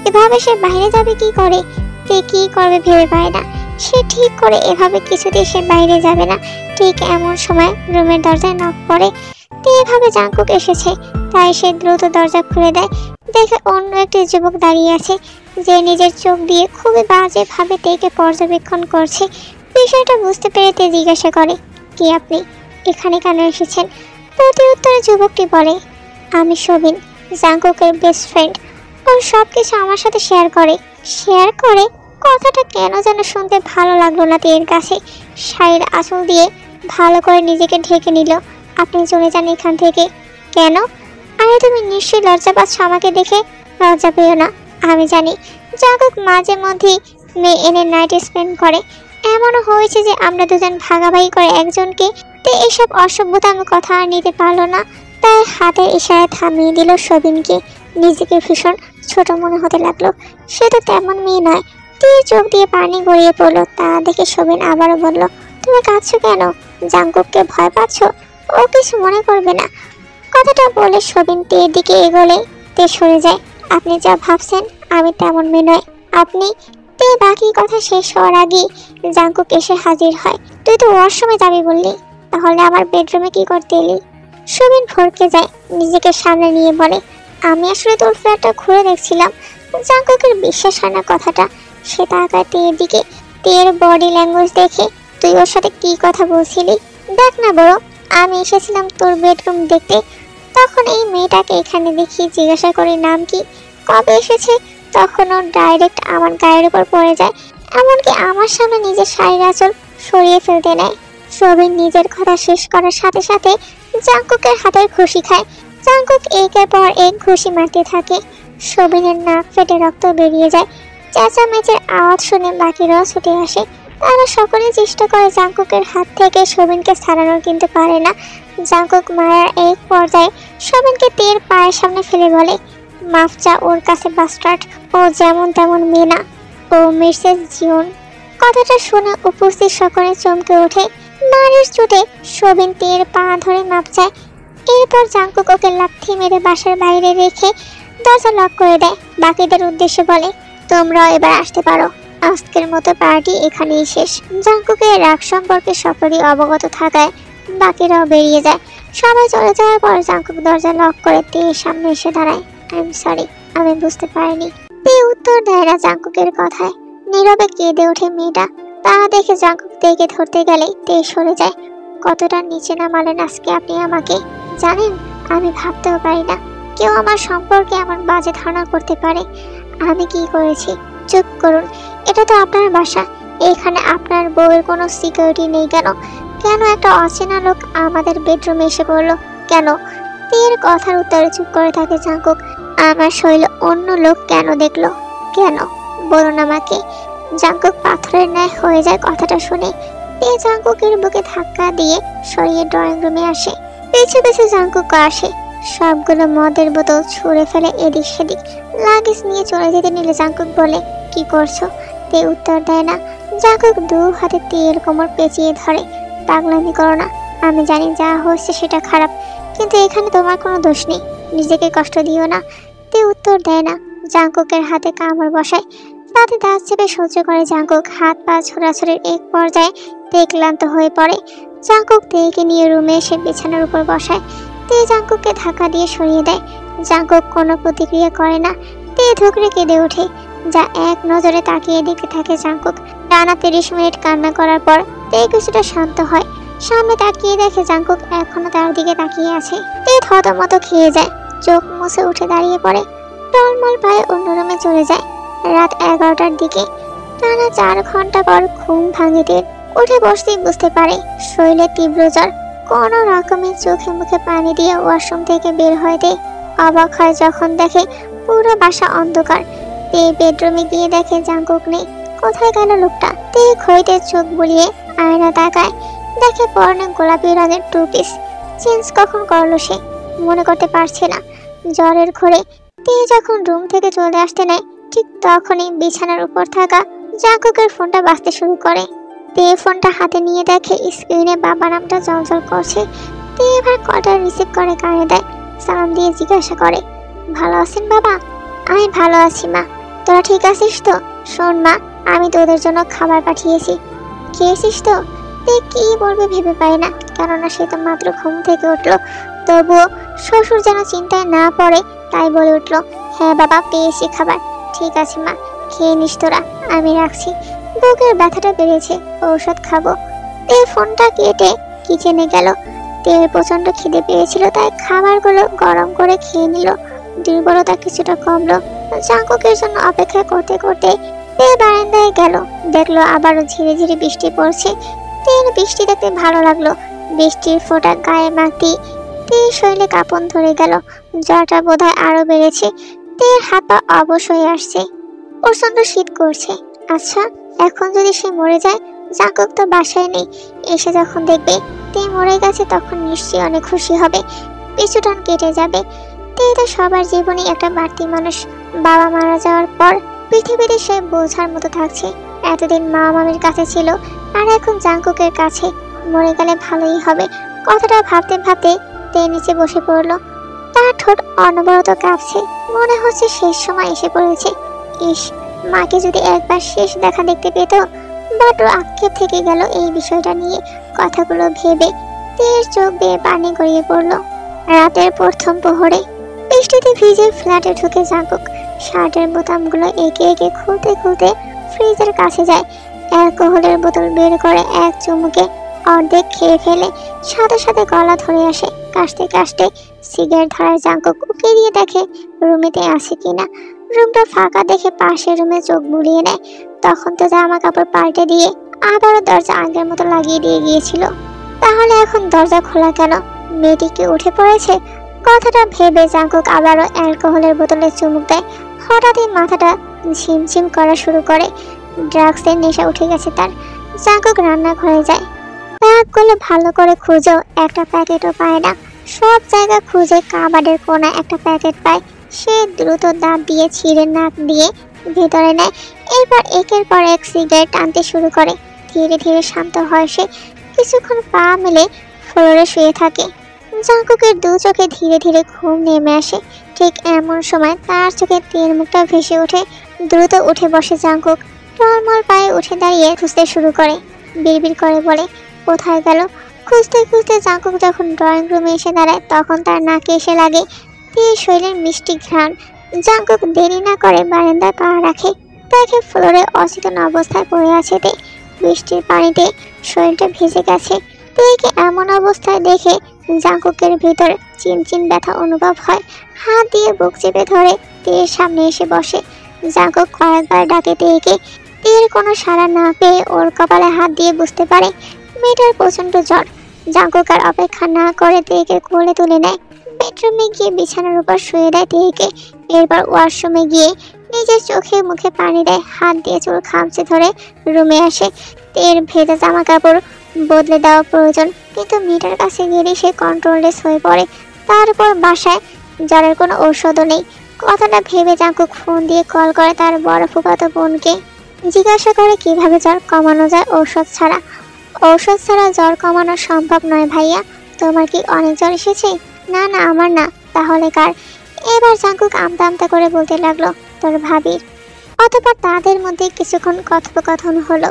এভাবে সে বাইরে যাবে কি করে? তে কি করবে ভেবে পায় না। সে ঠিক করে এভাবে কিছুতেই সে বাইরে যাবে না। ঠিক এমন সময় রুমের দরজায় নক পড়ে। তে এভাবে জাঙ্কুক এসেছে, তাই সে দ্রুত দরজা খুলে দেয়। দেখে অন্য একটি যুবক দাঁড়িয়ে আছে, যে নিজের চোখ দিয়ে খুবই বাজেভাবে তেকে পর্যবেক্ষণ করছে। বিষয়টা বুঝতে পেরে তে জিজ্ঞাসা করে, কি আপনি এখানে কেন এসেছেন? প্রতি উত্তরে যুবকটি বলে, আমি শবিন, জাঙ্কুকের বেস্ট ফ্রেন্ড। ও সব কিছু আমার সাথে শেয়ার করে। শেয়ার করে? কথাটা কেন যেন শুনতে ভালো লাগলো না তের কাছে। শাড়ির আঁচল দিয়ে ভালো করে নিজেকে ঢেকে নিল। আপনি চলে যান এখান থেকে। কেন? আরে তুমি নিশ্চয়ই লজ্জা পাচ্ছ আমাকে দেখে। লজ্জা পেও না, আমি জানি জাঙ্কুক মাঝে মধ্যেই মেয়ে এনে নাইট স্পেন্ড করে। এমনও হয়েছে যে আমরা দুজন ভাগাভাগি করে একজনকে। তে এসব অসভ্যতাম কথা আর নিতে পারলো না, তাই হাতের ইশারায় থামিয়ে দিল শবিনকে। নিজেকে ভীষণ ছোট মনে হতে লাগলো। সে তো তেমন মেয়ে নয়। তীর চোখ দিয়ে পানি গড়িয়ে পড়লো। তা দেখে শবিন আবারও বলল, তুমি কাঁদছো কেন? জাঙ্কুককে ভয় পাচ্ছ? ও কিছু মনে করবে না। কথাটা বলে শবিন তের দিকে এগোলে তে সরে যায়। আপনি যা ভাবছেন আমি তেমন মেয়ে নয়। আপনি তে বাকি কথা শেষ হওয়ার আগেই জাঙ্কুক এসে হাজির হয়। তুই তো ওয়াশরুমে যাবি বললি, তাহলে আমার বেডরুমে কি করতে এলি? শবিন ভরকে যায়, নিজেকে সামনে নিয়ে বলে, আমি আসলে তোর ফ্ল্যাটটা ঘুরে দেখছিলাম। জাঙ্কুকের বিশ্বাস হয় না কথাটা। সে তাকায় তের দিকে। তের বডি ল্যাঙ্গুয়েজ দেখে, তুই ওর সাথে কি কথা বলছিলি? দেখ না বড়, আমি এসেছিলাম তোর বেডরুম দেখতে। তখন এই মেয়েটাকে এখানে দেখি, জিজ্ঞাসা করি নাম কি, কবে এসেছে, তখন ও ডাইরেক্ট আমার গায়ের উপর পড়ে যায়। এমনকি আমার সামনে নিজের শাড়ির আঁচল সরিয়ে ফেলতে নেয়। শবিন নিজের কথা শেষ করার সাথে সাথে জাঙ্কুকের হাতের ঘুষি খায়। জাঙ্কুক একের পর এক ঘুষি মারতে থাকে। শবিনের নাক ফেটে রক্ত বেরিয়ে যায়। চেঁচামেচির আওয়াজ শুনে বাকিরাও ছুটে আসে। তারা সকলে চেষ্টা করে জাঙ্কুকের হাত থেকে শবিনকে ছাড়ানোর, কিন্তু পারে না। জাঙ্কুক মারার এক পর্যায়ে শবিনকে তের পায়ের সামনে ফেলে বলে, মাফ চা ওর কাছে বাস্টার্ড। ও যেমন তেমন মেয়ে না, ও মিসেস জিওন। কথাটা শুনে উপস্থিত সকলে চমকে ওঠে। নারীর চোটে শবিন তের পা ধরে মাপ চায়। এরপর জাঙ্কুক ওকে লাথি মেরে বাসার বাইরে রেখে দরজা লক করে দেয়। বাকিদের উদ্দেশ্যে বলে, তোমরা এবার আসতে পারো, আজকের মতো পার্টি এখানেই শেষ। জাঙ্কুকের রাগ সম্পর্কে সকলেই অবগত থাকায় বাকিরাও বেরিয়ে যায়। সবাই চলে যাওয়ার পর জাঙ্কুক দরজা লক করে তের সামনে এসে দাঁড়ায়। আই এম সরি, আমি বুঝতে পারিনি। তে উত্তর দেয় না জাঙ্কুকের কথায়। নীরবে কেঁদে ওঠে মেয়েটা। তা দেখে জাঙ্কুক তেকে ধরতে গেলে তে সরে যায়। কতটা নিচে নামালেন আজকে আপনি আমাকে। জানেন, আমি ভাবতেও পারি না কেউ আমার সম্পর্কে এমন বাজে ধারণা করতে পারে। আমি কি করেছি? চুপ করুন, এটা তো আপনার বাসা। এখানে আপনার বউয়ের কোনো সিকিউরিটি নেই কেন? কেন একটা অচেনা লোক আমাদের বেডরুমে এসে পড়লো কেন? তের কথার উত্তরে চুপ করে থাকে জাঙ্কুক। আমার শরীরে অন্য লোক কেন দেখলো? কেন বলুন আমাকে। জাঙ্কুক পাথরের ন্যায় হয়ে যায় কথাটা শুনে। তে জাঙ্কুকের বুকে ধাক্কা দিয়ে সরিয়ে ড্রয়িং রুমে আসে। পিছু পিছু জাঙ্কুক আসে। সবগুলো মদের বোতল ছুঁড়ে ফেলে এদিক সেদিক। লাগেজ নিয়ে চলে যেতে নিলে জাঙ্কুক বলে, কি করছো? তে উত্তর দেয় না। জাঙ্কুক দু হাতে তের কোমর পেঁচিয়ে ধরে। পাগলামি করো না, আমি জানি যা হচ্ছে সেটা খারাপ, কিন্তু এখানে তোমার কোনো দোষ নেই। নিজেকে কষ্ট দিও না। তে উত্তর দেয় না। জাঙ্কুকের হাতে কামড় বসায়। তাতে দাঁত চেপে সহ্য করে জাঙ্কুক। হাত পা ছোড়াছড়ির এক পর্যায়ে তে ক্লান্ত হয়ে পড়ে। জাঙ্কুক তেকে নিয়ে রুমে এসে বিছানার উপর বসায়। তে জাঙ্কুককে ধাক্কা দিয়ে সরিয়ে দেয়। জাঙ্কুক কোনো প্রতিক্রিয়া করে না। তে ধুকরে কেঁদে ওঠে। যা এক নজরে তাকিয়ে দেখতে থাকে জাঙ্কুক। টানা 30 মিনিট কান্না করার পর তে কিছুটা শান্ত হয়। সামনে তাকিয়ে দেখে জাঙ্কুক এখনো তার দিকে তাকিয়ে আছে। তে থতমত খেয়ে যায়, চোখ মুছে উঠে দাঁড়িয়ে পড়ে, টলমল পায়ে অন্য রুমে চলে যায়। রাত 11টার দিকে টানা 4 ঘন্টা পর ঘুম ভাঙে তে। উঠে বসতেই বুঝতে পারে শরীরে তীব্র জ্বর। কোনো রকমে চোখে মুখে পানি দিয়ে ওয়াশরুম থেকে বের হয় তে। অবাক হয় যখন দেখে পুরো বাসা অন্ধকার। তে বেডরুমে গিয়ে দেখে জাঙ্কুক নেই। কোথায় গেল লোকটা? তে ঘড়িতে চোখ বুলিয়ে আয়না তাকায়, দেখে পরনে গোলাপি রঙের 2 পিস। চেঞ্জ কখন করলো সে মনে করতে পারছে না। জ্বরের ঘোরে তে যখন রুম থেকে চলে আসতে নেয়, ঠিক তখনই বিছানার উপর থাকা জাঙ্কুকের ফোনটা বাজতে শুরু করে। তে ফোনটা হাতে নিয়ে দেখে স্ক্রিনে বাবা নামটা জ্বলজ্বল করছে। তে এবার কলটা রিসিভ করে কানে দেয়। সালাম দিয়ে জিজ্ঞাসা করে, ভালো আছেন বাবা? আমি ভালো আছি মা, তোরা ঠিক আছিস তো? শোন মা, আমি তোদের জন্য খাবার পাঠিয়েছি, খেয়েছিস তো? তে কি বলবে ভেবে পায় না, কেননা সে তো মাত্র ঘুম থেকে উঠলো। তবুও শ্বশুর যেন চিন্তায় না পড়ে, তাই বলে উঠলো, হ্যাঁ বাবা পেয়েছি খাবার। ঠিক আছে মা, খেয়ে নিস তোরা, আমি রাখছি। বুকের ব্যথাটা বেড়েছে, ঔষধ খাবো। তে ফোনটা কেটে কিচেনে গেল। তের প্রচন্ড খিদে পেয়েছিল, তাই খাবারগুলো গরম করে খেয়ে নিল। দুর্বলতা কিছুটা কমলো। জাঙ্কুকের জন্য অপেক্ষা করতে করতে তে বারান্দায় গেল। দেখলো আবারও ঝিরে ঝিরে বৃষ্টি পড়ছে। তের বৃষ্টি দেখতে ভালো লাগলো। বৃষ্টির ফোঁটা গায়ে মাখতেই তের শরীরে কাঁপন ধরে গেল। জ্বরটা বোধহয় আরো বেড়েছে। তের হাত পা অবশ হয়ে আসছে। প্রচন্ড শীত করছে। আচ্ছা, এখন যদি সে মরে যায়? জাঙ্কুক তো বাসায় নেই। এসে যখন দেখবে তে মরে গেছে, তখন নিশ্চয়ই অনেক খুশি হবে, পিছুটান কেটে যাবে। তে তো সবার জীবনে একটা বাড়তি মানুষ। বাবা মারা যাওয়ার পর পৃথিবীতে সে বোঝার মতো থাকছে। এতদিন মা মামির কাছে ছিল, আর এখন জাঙ্কুকের কাছে। মরে গেলে ভালোই হবে। কথাটা ভাবতে ভাবতে তে নিচে বসে পড়লো। তার ঠোঁট অনবরত কাঁপছে, মনে হচ্ছে শেষ সময় এসে পড়েছে। ইস, মাকে যদি একবার শেষ দেখা দেখতে পেত। বড় আক্ষেপ থেকে গেল এই বিষয়টা নিয়ে। কথাগুলো ভেবে তের চোখ বেয়ে পানি গড়িয়ে পড়ল। রাতের প্রথম প্রহরে বৃষ্টিতে ভিজে ফ্ল্যাটে ঢুকে জাঙ্কুক শার্টের বোতামগুলো এঁকে এঁকে খুলতে খুলতে ফ্রিজের কাছে যায়। অ্যালকোহলের বোতল বের করে এক চুমুকে অর্ধেক খেয়ে ফেলে। সাথে সাথে গলা ধরে আসে। কাশতে কাশতে সিগারেট ধরায় জাঙ্কুক উকি দিয়ে দেখে রুমেতে আছে কিনা। রুমটা ফাঁকা দেখে পাশের রুমে চোখ বুলিয়ে নেয়। তখন তো জামা কাপড় পাল্টে দিয়ে আবারও দরজা আগের মতো লাগিয়ে দিয়ে গিয়েছিল। তাহলে এখন দরজা খোলা কেন? মেয়েটি কি উঠে পড়েছে? কথাটা ভেবে জাঙ্কুক আবারও অ্যালকোহলের বোতলে চুমুক দেয়। হঠাৎই মাথাটা ঝিমঝিম করা শুরু করে। ড্রাগসের নেশা উঠে গেছে তার। জাঙ্কুক রান্নাঘরে যায়। ব্যাগগুলো ভালো করে খুঁজেও একটা প্যাকেটও পায় না। সব জায়গা খুঁজে কাবাডের কোণায় একটা প্যাকেট পায়। সে দ্রুত দাঁত দিয়ে ছিঁড়ে নাক দিয়ে ভেতরে নেয়। এরপর একের পর এক সিগারেট টানতে শুরু করে। ধীরে ধীরে শান্ত হয় সে। কিছুক্ষণ পা মেলে ফ্লোরে শুয়ে থাকে। জাঙ্কুকের দু চোখে ধীরে ধীরে ঘুম নেমে আসে। ঠিক এমন সময় তার চোখে তেল মুখটা ভেসে ওঠে। দ্রুত উঠে বসে জাঙ্কুক। টলমল পায়ে উঠে দাঁড়িয়ে খুঁজতে শুরু করে। বিড়বিড় করে বলে, কোথায় গেল? খুঁজতে খুঁজতে জাঙ্কুক যখন ড্রয়িং রুমে এসে দাঁড়ায়, তখন তার নাকে এসে লাগে তের শরীরের মিষ্টি ঘ্রাণ। জাঙ্কুক দেরি না করে বারান্দায় পা রাখে। দেখে ফ্লোরে অচেতন অবস্থায় পড়ে আছে তে। বৃষ্টির পানিতে শরীরটা ভিজে গেছে। তেকে এমন অবস্থায় দেখে জাঙ্কুকের ভিতর চিনচিন ব্যথা অনুভব হয়। হাত দিয়ে বুক চেপে ধরে তের সামনে এসে বসে। জাঙ্কুক কয়েকবার ডাকে তেকে। তের কোনো সাড়া না পেয়ে ওর কপালে হাত দিয়ে বুঝতে পারে মেয়েটার প্রচন্ড জ্বর। জাঙ্কুক আর অপেক্ষা না করে তেকে কোলে তুলে নেয়। বেডরুমে গিয়ে বিছানার উপর শুয়ে দেয় তেকে। এরপর ওয়াশরুমে গিয়ে নিজের চোখে মুখে পানি দেয়। হাত দিয়ে চুল খামচে ধরে রুমে আসে। তের ভেজা জামা কাপড় বদলে দেওয়া প্রয়োজন, কিন্তু মেয়েটার কাছে গেলে সে কন্ট্রোললেস হয়ে পড়ে। তারপর বাসায় জ্বরের কোনো ঔষধও নেই। কথাটা ভেবে জাঙ্কুক ফোন দিয়ে কল করে তার বড় ফুফাতো বোনকে। জিজ্ঞাসা করে কিভাবে জ্বর কমানো যায় ঔষধ ছাড়া। ঔষধ ছাড়া জ্বর কমানো সম্ভব নয় ভাইয়া। তোমার কি অনেক জ্বর এসেছে? না না, আমার না। তাহলে কার? এবার জাঙ্কুক আমতা আমতা করে বলতে লাগলো, তোর ভাবির। অতঃপর তাদের মধ্যে কিছুক্ষণ কথোপকথন হলো।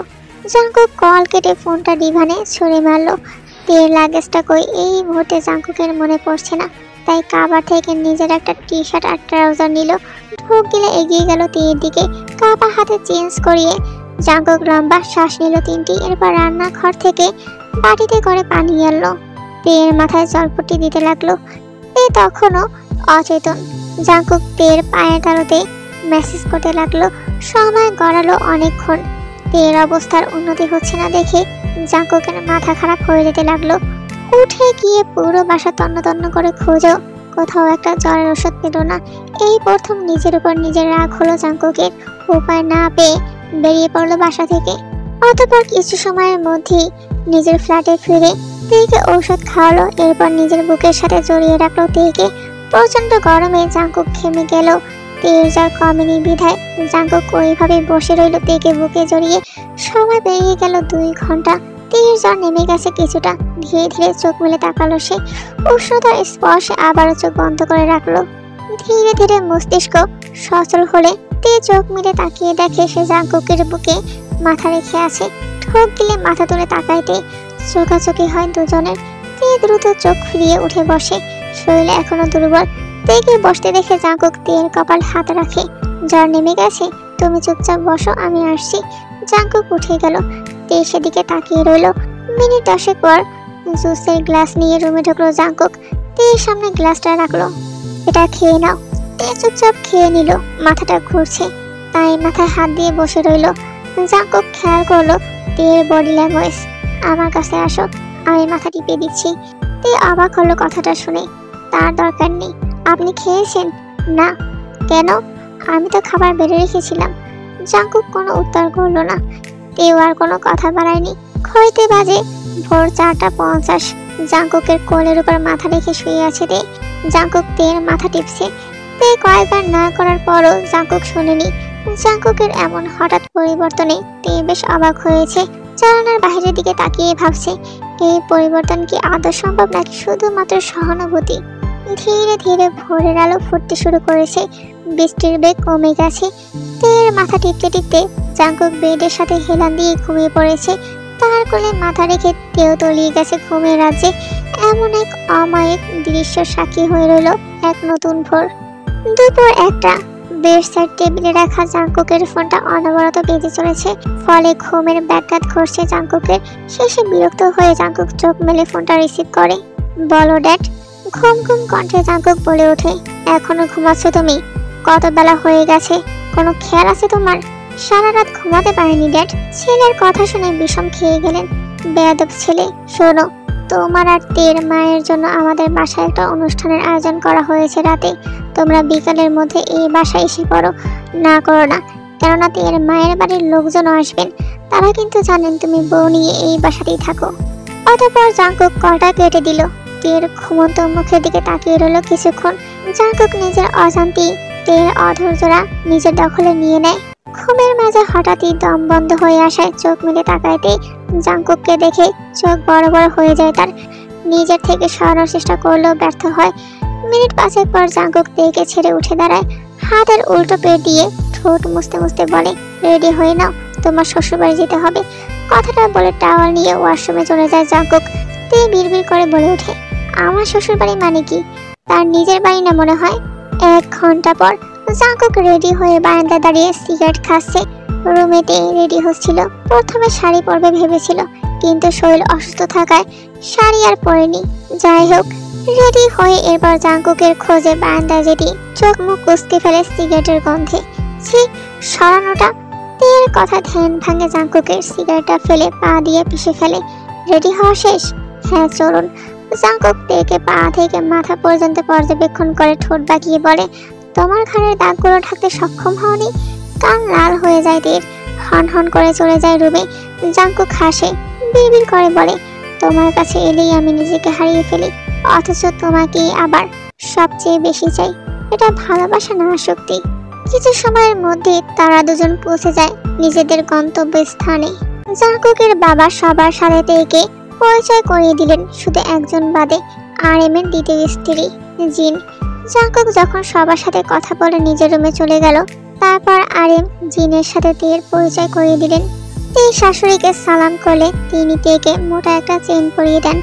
জাঙ্কুক কল কেটে ফোনটা ডিভানে ছুঁড়ে মারলো। তের লাগেজটা কই এই মুহূর্তে জাঙ্কুকের মনে পড়ছে না। তাই কাবার থেকে নিজের একটা টি শার্ট আর ট্রাউজার নিল। ঢোক গিলে এগিয়ে গেল তেয়ের দিকে। কাবা হাতে চেঞ্জ করিয়ে জাঙ্কুক লম্বা শ্বাস নিল 3টি। এরপর রান্নাঘর থেকে বাটিতে করে পানি আনলো। তেয়ের মাথায় জলপট্টি দিতে লাগলো। তে তখনও অচেতন। জাঙ্কুক তেয়ের পায়ের তালুতে মেসেজ করতে লাগলো। সময় গড়ালো অনেকক্ষণ। তেয়ের অবস্থার উন্নতি হচ্ছে না দেখে জাঙ্কুকের মাথা খারাপ হয়ে যেতে লাগলো। উঠে গিয়ে পুরো বাসা তন্ন তন্ন করে খোঁজো, কোথাও একটা জ্বরের ওষুধ পেল না। এই প্রথম নিজের উপর নিজের রাগ হলো জাঙ্কুকের। উপায় না পেয়ে বেরিয়ে পড়লো বাসা থেকে। অতঃপর কিছু সময়ের মধ্যেই নিজের ফ্ল্যাটে ফিরে তেকে ঔষধ খাওয়ালো। এরপর নিজের বুকের সাথে জড়িয়ে রাখলো তেকে। প্রচন্ড গরমে জাঙ্কুক ঘেমে গেল। তের জ্বর কমেনি বিধায় জাঙ্কুক ওইভাবে বসে রইল তেকে বুকে জড়িয়ে। সময় পেরিয়ে গেল 2 ঘন্টা। তের জ্বর নেমে গেছে কিছুটা। ধীরে ধীরে চোখ মেলে তাকালো সে। উষ্ণতার স্পর্শে আবারও চোখ বন্ধ করে রাখলো। ধীরে ধীরে মস্তিষ্ক সচল হলে তে চোখ মেলে তাকিয়ে দেখে সে জাঙ্কুকের বুকে মাথা রেখে আছে। ঠোক গিলে মাথা তুলে তাকাইতে চোখাচোখি হয় দুজনের। তে দ্রুত চোখ ফিরিয়ে উঠে বসে। শরীরে এখনো দুর্বল। তেকে বসতে দেখে জাঙ্কুক তের কপাল হাত রাখে। জ্বর নেমে গেছে, তুমি চুপচাপ বসো, আমি আসছি। জাঙ্কুক উঠে গেল। তে সেদিকে তাকিয়ে রইল। মিনিট 10 পর জুসের গ্লাস নিয়ে রুমে ঢুকলো জাঙ্কুক। তের সামনে গ্লাসটা রাখলো। এটা খেয়ে নাও। তে চুপচাপ খেয়ে নিল। মাথাটা ঘুরছে তাই মাথায় হাত দিয়ে বসে রইল। জাঙ্কুক খেয়াল করলো তের বডি ল্যাঙ্গুয়েজ। আমার কাছে আসো, আমি মাথা টিপে দিচ্ছি। তে অবাক হলো কথাটা শুনে। তার দরকার নেই। আপনি খেয়েছেন? না। কেন? আমি তো খাবার বেড়ে রেখেছিলাম। জাঙ্কুক কোনো উত্তর করলো না। তেও আর কোনো কথা বাড়ায়নি। ঘড়িতে বাজে ভোর 4:50। জাঙ্কুকের কোলের উপর মাথা রেখে শুয়ে আছে তে। জাঙ্কুক তের মাথা টিপছে। তে কয়েকবার না করার পরও জাঙ্কুক শুনেনি। জাঙ্কুকের এমন হঠাৎ পরিবর্তনে তে বেশ অবাক হয়েছে। জানালার বাইরের দিকে তাকিয়ে ভাবছে, এই পরিবর্তন কি আদৌ সম্ভব নাকি শুধুমাত্র সহানুভূতি? ধীরে ধীরে ভোরের আলো ফুটতে শুরু করেছে। বৃষ্টির বেগ কমে গেছে। তের মাথা টিপতে টিপতে জাঙ্কুক বেডের সাথে হেলান দিয়ে ঘুমিয়ে পড়েছে। তার কোলে মাথা রেখে তেও তলিয়ে গেছে ঘুমের রাজ্যে। এমন এক অমায়িক দৃশ্য সাক্ষী হয়ে রইল এক নতুন ভোর। দুপুর 1টা। বেডসাইড টেবিলে রাখা জাঙ্কুকের ফোনটা অনবরত বেজে চলেছে। ফলে ঘুমের ব্যাঘাত ঘটছে জাঙ্কুকের। শেষে বিরক্ত হয়ে জাঙ্কুক চোখ মেলে ফোনটা রিসিভ করে। বলো ড্যাড। ঘুম ঘুম কণ্ঠে জাঙ্কুক বলে ওঠে, এখনো ঘুমাচ্ছ তুমি? কত বেলা হয়ে গেছে, কোনো খেয়াল আছে তোমার? সারা রাত ঘুমাতে পারেনি ড্যাড। ছেলের কথা শুনে বিষম খেয়ে গেলেন। বেয়াদব ছেলে। শোনো, তোমার আর তের মায়ের জন্য আমাদের বাসায় একটা অনুষ্ঠানের আয়োজন করা হয়েছে রাতে। তোমরা বিকালের মধ্যে এই বাসায় এসে পড়ো। না করো না, কেননা তের মায়ের বাড়ির লোকজন আসবেন। তারা কিন্তু জানেন তুমি বউ নিয়ে এই বাসাতেই থাকো। অতঃপর জাঙ্কুক কলটা কেটে দিল। তের ঘুমন্ত মুখের দিকে তাকিয়ে রইল কিছুক্ষণ। জাঙ্কুক নিজের অজান্তেই তের অধৈর্যরা নিজের দখলে নিয়ে নেয়। ঘুমের মাঝে হঠাৎই দম বন্ধ হয়ে আসায় চোখ মিলে তাকাইতে জাঙ্কুককে দেখে চোখ বড় বড় হয়ে যায় তার। নিজের থেকে সরানোর চেষ্টা করলেও ব্যর্থ হয়। মিনিট 5 পর জাঙ্কুক তেকে ছেড়ে উঠে দাঁড়ায়। হাতের উল্টো পেট দিয়ে ঠোঁট মুছতে মুছতে বলে, রেডি হয়ে নাও, তোমার শ্বশুরবাড়ি যেতে হবে। কথাটা বলে টাওয়াল নিয়ে ওয়াশরুমে চলে যায় জাঙ্কুক। তে বিড়বিড় করে বলে ওঠে, আমার শ্বশুরবাড়ি মানে কি? তার নিজের বাড়ি না মনে হয়। 1 ঘন্টা পর জাঙ্কুক রেডি হয়ে বারান্দায় দাঁড়িয়ে সিগারেট খাচ্ছে। রুমেতে রেডি হচ্ছিল। প্রথমে শাড়ি পরবে ভেবেছিল, কিন্তু শরীর অসুস্থ থাকায় শাড়ি আর পরেনি। যাই হোক, রেডি হয়ে এরপর জাঙ্কুকের খোঁজে বারান্দায় যেতে চোখ মুখ কুচকে ফেলে সিগারেটের গন্ধে। ছি, সরানোটা। তের কথা ধ্যান ভাঙে জাঙ্কুকের। সিগারেটটা ফেলে পা দিয়ে পিষে ফেলে। রেডি হওয়া শেষ? হ্যাঁ চলুন। জাঙ্কুক তেকে পা থেকে মাথা পর্যন্ত পর্যবেক্ষণ করে ঠোঁট বাঁকিয়ে বলে, তোমার ঘাড়ের দাগগুলো ঢাকতে সক্ষম হওনি? কান লাল হয়ে যায় তের। হন হন করে চলে যায় রুমে। জাঙ্কুক হাসে, বিড়বিড় করে বলে, তোমার কাছে এলেই আমি নিজেকে হারিয়ে ফেলি, অথচ তোমাকে আবার সবচেয়ে বেশি চাই। এটা ভালোবাসা না শক্তি। কিছু সময়ের মধ্যে তারা দুজন পৌঁছে যায় নিজেদের গন্তব্যস্থানে। জাঙ্কুকের বাবা সবার সাথে তেকে পরিচয় করিয়ে দিলেন, শুধু একজন বাদে, আরএমের দ্বিতীয় স্ত্রী জিন। জাঙ্কুক যখন সবার সাথে কথা বলে নিজের রুমে চলে গেল, তারপর আরএম জিনের সাথে তের পরিচয় করিয়ে দিলেন। তে শাশুড়িকে সালাম করলে তিনি তেকে মোটা একটা চেইন পরিয়ে দেন।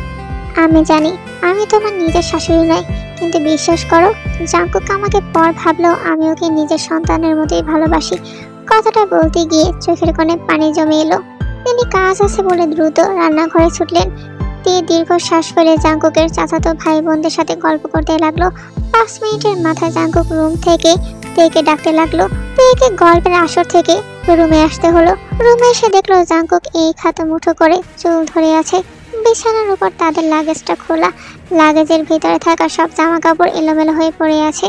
আমি জানি আমি তোমার নিজের শাশুড়ি নয়, কিন্তু বিশ্বাস করো, জাঙ্কুক আমাকে পর ভাবলেও আমি ওকে নিজের সন্তানের মতোই ভালোবাসি। কথাটা বলতে গিয়ে চোখের কোণে পানি জমে এলো। তিনি কাজ আছে বলে দ্রুত রান্নাঘরে ছুটলেন। দীর্ঘ শ্বাস ফেলে জাঙ্কুকের চাচাতো ভাই বোনদের সাথে গল্প করতে লাগলো। 5 মিনিটের মাথায় জাঙ্কুক রুম থেকে তেকে ডাকতে লাগলো। তেকে গল্পের আসর থেকে রুমে আসতে হলো। রুমে এসে দেখলো জাঙ্কুক এই খাতা মুঠো করে চুল ধরে আছে। বিছানার উপর তাদের লাগেজটা খোলা, লাগেজের ভিতরে থাকা সব জামা কাপড় এলোমেলো হয়ে পড়ে আছে।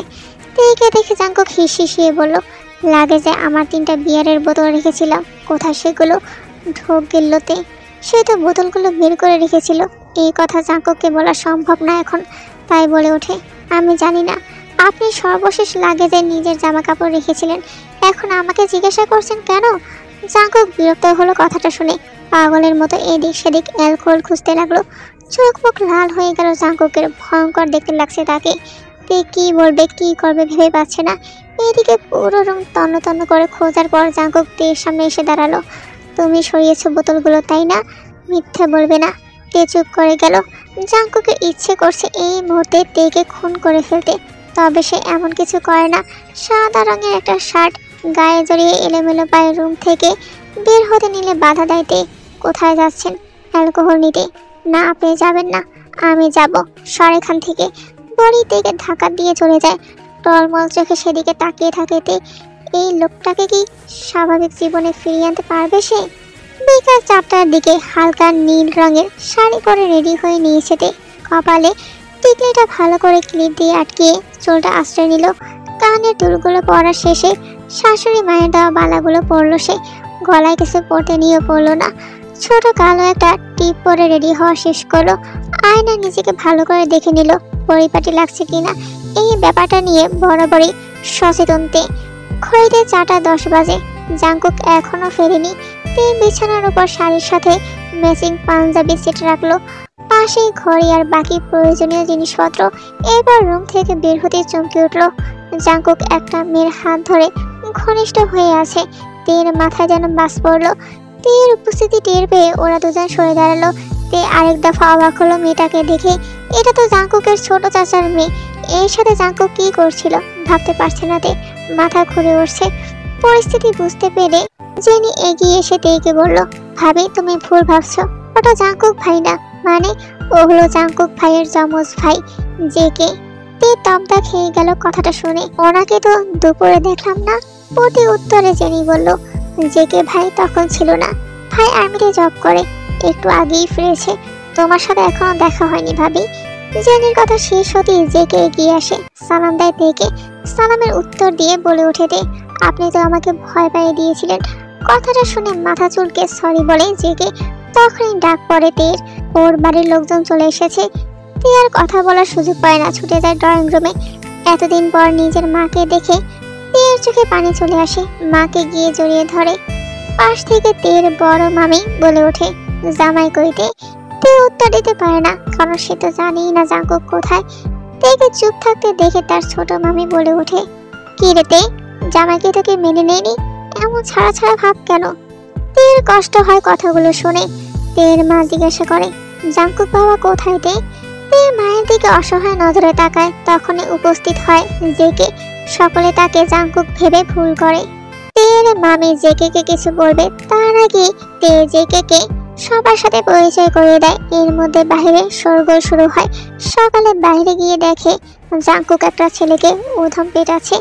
তেকে দেখে জাঙ্কুক হিসিয়ে বলল, লাগেজে আমার 3টা বিয়ারের বোতল রেখেছিলাম, কোথায় সেগুলো? ঢোক গিলতে, সে তো বোতলগুলো বের করে রেখেছিল। এই কথা জাঙ্কুককে বলা সম্ভব না এখন, তাই বলে ওঠে, আমি জানি না। আপনি সর্বশেষ লাগেজে নিজের জামা কাপড় রেখেছিলেন, এখন আমাকে জিজ্ঞাসা করছেন কেন? জাঙ্কুক বিরক্ত হলো কথাটা শুনে। পাগলের মতো এদিক সেদিক অ্যালকোহল খুঁজতে লাগলো। চোখ মুখ লাল হয়ে গেল জাঙ্কুকের, ভয়ঙ্কর দেখতে লাগছে তাকে। তে কি বলবে কি করবে ভেবে পাচ্ছে না। এদিকে পুরো রুম তন্ন তন্ন করে খোঁজার পর জাঙ্কুক তের সামনে এসে দাঁড়ালো। তুমি সরিয়েছো বোতলগুলো, তাই না? মিথ্যে বলবে না। তে চুপ করে গেল। জাঙ্কুকের ইচ্ছে করছে এই মুহূর্তে তেকে খুন করে ফেলতে, তবে সে এমন কিছু করে না। সাদা রঙের একটা শার্ট গায়ে জড়িয়ে এলোমেলো পায়ে রুম থেকে বের হতে নিলে বাধা দেয় তে। কোথায় যাচ্ছেন? অ্যালকোহল নিতে। না, আপনি যাবেন না, আমি যাব, সর এখান থেকে। বড়ি তেকে ধাক্কা দিয়ে চলে যায়। টলমল চোখে সেদিকে তাকিয়ে থাকে তে। এই লোকটাকে কি স্বাভাবিক জীবনে ফিরিয়ে আনতে পারবে সে? বিকাল 4টার দিকে হালকা নীল রঙের শাড়ি পরে রেডি হয়ে নিয়েছে তে। কপালে টিকলিটা ভালো করে ক্লিপ দিয়ে আটকিয়ে চুলটা আশ্রয় নিল। কানের দুলগুলো পরা শেষে শাশুড়ি মায়ের দেওয়া বালাগুলো পরলো সে। গলায় কিছু পরতে নিয়েও পরলো না। ছোট কালো একটা টিপ পরে রেডি হওয়া শেষ করলো। আয়না নিজেকে ভালো করে দেখে নিল পরিপাটি লাগছে কিনা। এই ব্যাপারটা নিয়ে বরাবরই সচেতন তে। ঘড়িতে 4:10 বাজে। জাঙ্কুক এখনো ফেরেনি। তে বিছানার উপর শাড়ির সাথে ম্যাচিং পাঞ্জাবি সেট রাখলো, পাশেই ঘড়ি আর বাকি প্রয়োজনীয় জিনিসপত্র। এবার রুম থেকে বের হতে চমকে উঠল। জাঙ্কুক একটা মেয়ের হাত ধরে ঘনিষ্ঠ হয়ে আছে। তের মাথায় যেন বাস পড়লো। তের উপস্থিতি টের পেয়ে ওরা দুজন সরে দাঁড়ালো। তে আরেক দফা অবাক হলো মেয়েটাকে দেখে। এটা তো জাঙ্কুকের ছোট চাচার মেয়ে। এর সাথে জাঙ্কুক কি করছিল ভাবতে পারছে না তে। মাথা ঘুরে উঠছে। পরিস্থিতি বুঝতে পেরে জেনি এগিয়ে এসে তেকে বলল, ভাবি তুমি ভুল ভাবছো, ওটা জাঙ্কুক ভাই না, মানে ও হলো জাঙ্কুক ভাইয়ের যমজ ভাই জেকে। তে তবদা খেয়ে গেল কথাটা শুনে। ওনাকে তো দুপুরে দেখলাম না। প্রতি উত্তরে জেনি বলল, জেকে ভাই তখন ছিল না, ভাই আর্মিতে জব করে, একটু আগেই ফিরেছে, তোমার সাথে এখনো দেখা হয়নি ভাবি। জেনির কথা শেষ হতেই জেকে এগিয়ে আসে, সালাম দেয় তেকে। সালামের উত্তর দিয়ে বলে ওঠে তে, আপনি তো আমাকে ভয় পাইয়ে দিয়েছিলেন। কথাটা শুনে মাথা চুলকে সরি বলে জেকে। তখনই ডাক পড়ে তের, ওর বাড়ির লোকজন চলে এসেছে। তে আর কথা বলার সুযোগ পায় না, ছুটে যায় ড্রয়িং রুমে। এতদিন পর নিজের মাকে দেখে তের চোখে পানি চলে আসে। মাকে গিয়ে জড়িয়ে ধরে। পাশ থেকে তের বড় মামি বলে ওঠে, জামাই কইতে। তে উত্তর দিতে পারে না, কারণ সে তো জানেই না জাঙ্কুক কোথায়। তেকে চুপ থাকতে দেখে তার ছোট মামি বলে ওঠে, কি রে তে, জামাইকে তোকে মেনে নেয়নি, এমন ছাড়া ছাড়া ভাব কেন? তের কষ্ট হয় কথাগুলো শুনে। তের মা জিজ্ঞাসা করে, জাঙ্কুক বাবা কোথায় তে? তে মায়ের দিকে অসহায় নজরে তাকায়। তখনই উপস্থিত হয় জেকে। সকলে তাকে জাঙ্কুক ভেবে ভুল করে। তের মামি জেকে কিছু বলবে তার আগে তে জেকে সবার সাথে পরিচয় করিয়ে দেয়। এর মধ্যে বাইরে শোরগোল শুরু হয়। সকালে বাইরে গিয়ে দেখে জাঙ্কুক একটা ছেলেকে উধম পেটাচ্ছে,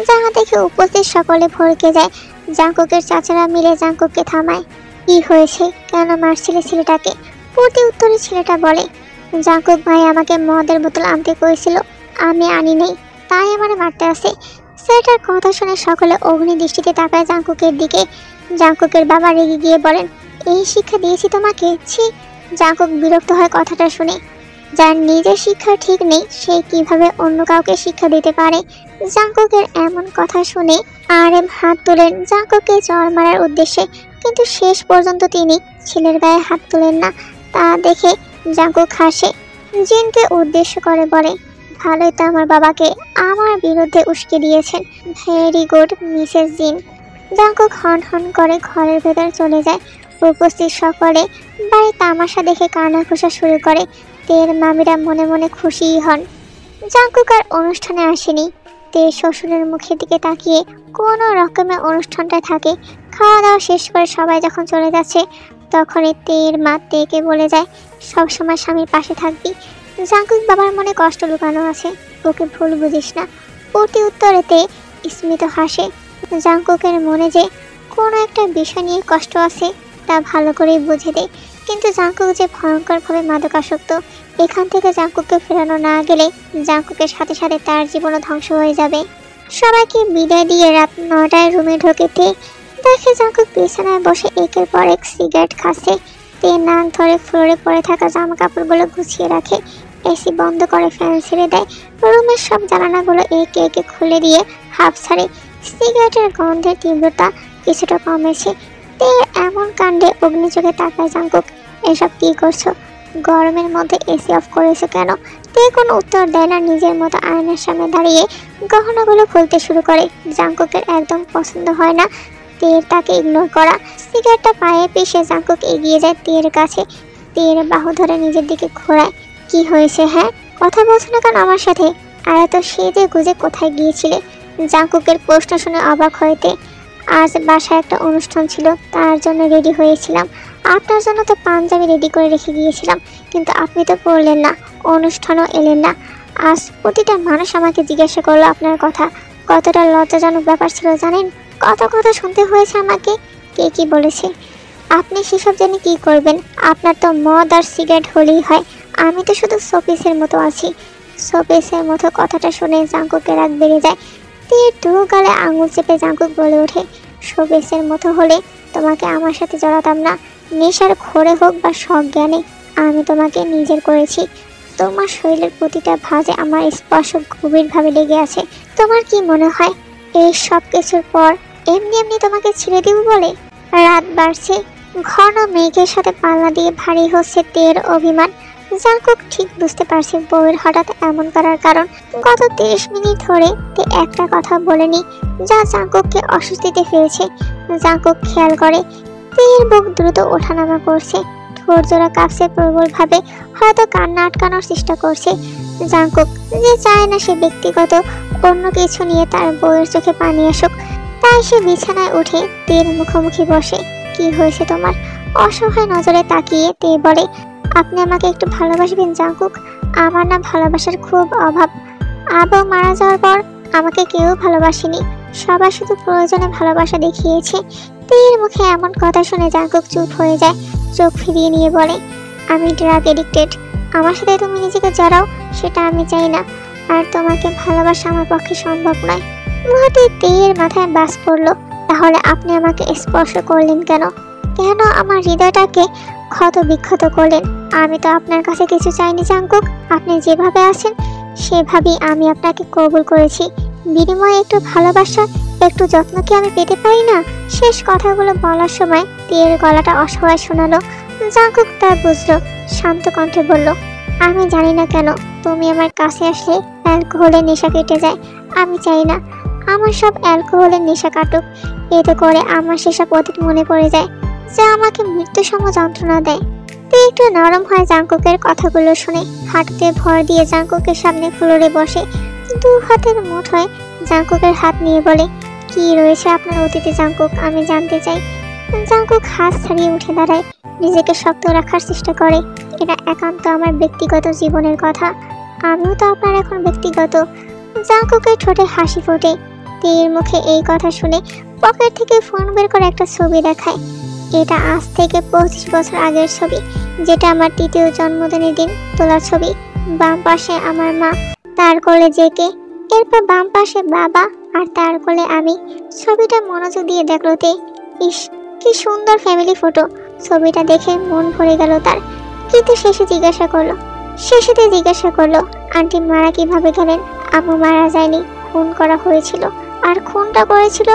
যাহা দেখে উপস্থিত সকলে ভড়কে যায়। জাঙ্কুকের চাচারা মিলে জাঙ্কুককে থামায়। কি হয়েছে, কেন মারছিলে ছেলেটাকে? প্রতি উত্তরে ছেলেটা বলে, জাঙ্কুক ভাই আমাকে মদের বোতল আনতে করেছিল, আমি আনি নেই, তাই আমার মারতে আসে। ছেলেটার কথা শুনে সকলে অগ্নি দৃষ্টিতে তাকায় জাঙ্কুকের দিকে। জাঙ্কুকের বাবা রেগে গিয়ে বলেন, এই শিক্ষা দিয়েছি তোমাকে? ছি। জাঙ্কুক বিরক্ত হয় কথাটা শুনে। যার নিজের শিক্ষা ঠিক নেই সে কিভাবে অন্য কাউকে শিক্ষা দিতে পারে? জাঙ্কুকের এমন কথা শুনে আরএম হাত তোলেন জাঙ্কুককে চড় মারার উদ্দেশ্যে, কিন্তু শেষ পর্যন্ত তিনি ছেলের গায়ে হাত তোলেন না। তা দেখে জাঙ্কুক হাসে। জিনকে উদ্দেশ্য করে বলে, ভালোই তো আমার বাবাকে আমার বিরুদ্ধে উস্কে দিয়েছেন, ভেরি গুড মিসেস জিন। জাঙ্কুক হন হন করে ঘরের ভেতর চলে যায়। উপস্থিত সকলে বাড়ি তামাশা দেখে কান্না ঘোষা শুরু করে। তের মামিরা মনে মনে খুশিই হন। জাঙ্কুক আর অনুষ্ঠানে আসেনি। তের শ্বশুরের মুখের দিকে তাকিয়ে কোনো রকমে অনুষ্ঠানটা থাকে। খাওয়া দাওয়া শেষ করে সবাই যখন চলে যাচ্ছে তখনই তের মা তেকে বলে যায়, সবসময় স্বামীর পাশে থাকবি। জাঙ্কুক বাবার মনে কষ্ট লুকানো আছে, ওকে ভুল বুঝিস না। প্রতি উত্তরে তে স্মিত হাসে। জাঙ্কুকের মনে যে কোনো একটা বিষয় নিয়ে কষ্ট আছে তা ভালো করেই বুঝে দেয়। কিন্তু জাঙ্কুক যে ভয়ঙ্করভাবে মাদকাসক্ত, এখান থেকে জাঙ্কুককে ফেরানো না গেলে জাঙ্কুকের সাথে সাথে তার জীবনও ধ্বংস হয়ে যাবে। সবাইকে বিদায় দিয়ে রাত 9টায় রুমে ঢোকেতে দেখে জাঙ্কুক বিছানায় বসে একের পর এক সিগারেট খাচ্ছে। তে নাক ধরে ফ্লোরে পড়ে থাকা জামা কাপড়গুলো গুছিয়ে রাখে, এসি বন্ধ করে ফ্যান ছেড়ে দেয়, রুমের সব জানালাগুলো একে একে খুলে দিয়ে হাফ ছাড়ে। সিগারেটের গন্ধের তীব্রতা কিছুটা কমেছে। তে এমন কাণ্ডে অগ্নিচোখে তাকায় জাঙ্কুক, এসব কি করছো? গরমের মধ্যে এসি অফ করেছো কেন? তে কোনো উত্তর দেয় না, নিজের মতো আয়নার সামনে দাঁড়িয়ে গহনাগুলো খুলতে শুরু করে। জাঙ্কুকের একদম পছন্দ হয় না তের তাকে ইগনোর করা। সিগারেটটা পায়ে পিষে জাঙ্কুক এগিয়ে যায় তের কাছে, তের বাহু ধরে নিজের দিকে ঘোরায়। কি হয়েছে হ্যাঁ, কথা বলছো না কেন আমার সাথে? আর এত সেজে গুজে কোথায় গিয়েছিলে? জাঙ্কুকের প্রশ্ন শুনে অবাক হয়েতে, আজ বাসায় একটা অনুষ্ঠান ছিল, তার জন্য রেডি হয়েছিলাম। আপনার জন্য তো পাঞ্জাবি রেডি করে রেখে গিয়েছিলাম, কিন্তু আপনি তো পড়লেন না, অনুষ্ঠানও এলেন না। আজ প্রতিটা মানুষ আমাকে জিজ্ঞাসা করলো আপনার কথা। কতটা লজ্জাজনক ব্যাপার ছিল জানেন? কত কথা শুনতে হয়েছে আমাকে। কে কি বলেছে? আপনি সেসব জেনে কি করবেন? আপনার তো মদ আর সিগারেট হলেই হয়, আমি তো শুধু শোপিসের মতো আছি। শোপিসের মতো কথাটা শুনে জাঙ্কুকের রাগ বেড়ে যায়। তীর দু গালে আঙুল চেপে জাঙ্কুক বলে ওঠে, শোপিসের মতো হলে তোমাকে আমার সাথে জড়াতাম না। নেশার ঘোরে হোক বা সজ্ঞানে আমি তোমাকে নিজের করেছি। তোমার শরীরের প্রতিটা ভাঁজে আমার স্পর্শ গভীরভাবে লেগে আছে। তোমার কি মনে হয় এই সব কিছুর পর এমনি এমনি তোমাকে ছেড়ে দেব বলে? রাত বাড়ছে, ঘন মেঘের সাথে পাল্লা দিয়ে ভারী হচ্ছে তের অভিমান। জাঙ্কুক ঠিক বুঝতে পারছে বউয়ের হঠাৎ এমন করার কারণ। গত 30 মিনিট ধরে তে একটা কথা বলেনি, যা জাঙ্কুককে অস্বস্তিতে ফেলেছে। জাঙ্কুক খেয়াল করে তের বুক দ্রুত ওঠানামা করছে, ঠোঁটজোড়া কাঁপছে প্রবলভাবে, হয়তো কান্না আটকানোর চেষ্টা করছে। জাঙ্কুক যে চায় না সে ব্যক্তিগত অন্য কিছু নিয়ে তার বউয়ের চোখে পানি আসুক, তাই সে বিছানায় উঠে তের মুখোমুখি বসে। কি হয়েছে তোমার? অসহায় নজরে তাকিয়ে তে বলে, আপনি আমাকে একটু ভালোবাসবেন জাঙ্কুক? আমার না ভালোবাসার খুব অভাব। আবু মারা যাওয়ার পর আমাকে কেউ ভালোবাসেনি, সবাই শুধু প্রয়োজনে ভালোবাসা দেখিয়েছে। তের মুখে এমন কথা শুনে জাঙ্কুক চুপ হয়ে যায়, চোখ ফিরিয়ে নিয়ে বলে, আমি ড্রাগ এডিক্টেড। আমার সাথে তুমি নিজেকে জড়াও সেটা আমি চাই না, আর তোমাকে ভালোবাসা আমার পক্ষে সম্ভব নয়। মুহূর্তে তের মাথায় বাস পড়লো, তাহলে আপনি আমাকে স্পর্শ করলেন কেন? কেন আমার হৃদয়টাকে ক্ষত বিক্ষত করলেন? আমি তো আপনার কাছে কিছু চাইনি জাঙ্কুক। আপনি যেভাবে আছেন সেভাবেই আমি আপনাকে কবুল করেছি। বিনিময়ে একটু ভালোবাসা, একটু যত্ন কি আমি পেতে পারি না? শেষ কথাগুলো বলার সময় তের গলাটা অসহায় শোনালো। জাঙ্কুক তা বুঝলো, শান্ত কণ্ঠে বলল, আমি জানি না কেন তুমি আমার কাছে আসলে অ্যালকোহলের নেশা কেটে যায়। আমি চাই না আমার সব অ্যালকোহলের নেশা কাটুক, এতে করে আমার সেসব অতীত মনে পড়ে যায় যা আমাকে মৃত্যু সম যন্ত্রণা দেয়। তে একটু নরম হয় জাঙ্কুকের কথাগুলো শুনে, হাঁটুতে ভর দিয়ে জাঙ্কুকের সামনে ফ্লোরে বসে, দু হাতের মুঠোয় জাঙ্কুকের হাত নিয়ে বলে, কি রয়েছে আপনার অতীতে জাঙ্কুক, আমি জানতে চাই। জাঙ্কুক হাত ছাড়িয়ে উঠে দাঁড়ায়, নিজেকে শক্ত রাখার চেষ্টা করে। এটা একান্ত আমার ব্যক্তিগত জীবনের কথা, আমিও তো আপনার এখন ব্যক্তিগত। জাঙ্কুকের ঠোঁটে হাসি ফোটে। তের মুখে এই কথা শুনে পকেট থেকে ফোন বের করে একটা ছবি দেখায়। এটা আজ থেকে 25 বছর আগের ছবি, যেটা আমার 3য় জন্মদিনের দিন তোলা ছবি। বাম পাশে আমার মা, তার কোলে জেকে, এরপর বাম পাশে বাবা, আর তার কোলে আমি। ছবিটা মনোযোগ দিয়ে দেখলো তে। ইস, কি সুন্দর ফ্যামিলি ফটো। ছবিটা দেখে মন ভরে গেল তার। কিন্তু শেষে জিজ্ঞাসা করলো আন্টি মারা কিভাবে গেলেন? আম্মু মারা যায়নি, খুন করা হয়েছিল। আর খুনটা করেছিল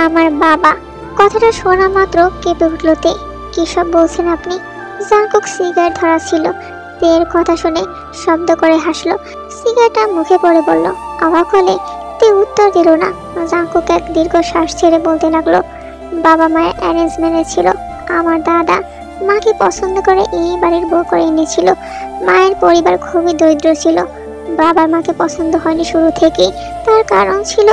আমার বাবা। কথাটা শোনা মাত্র কেঁপে উঠল তে। কি সব বলছেন আপনি? জাঙ্কুক সিগারেট ধরা ছিল। তের কথা শুনে শব্দ করে হাসলো, সিগারেটটা মুখে পড়ে বলল। অবাক হলে তে উত্তর দিল না। জাঙ্কুক এক দীর্ঘ শ্বাস ছেড়ে বলতে লাগলো, বাবা মায়ের অ্যারেঞ্জ ম্যারেজ ছিল। আমার দাদা মাকে পছন্দ করে এই বাড়ির বউ করে এনেছিল। মায়ের পরিবার খুবই দরিদ্র ছিল। বাবার মাকে পছন্দ হয়নি শুরু থেকেই। তার কারণ ছিল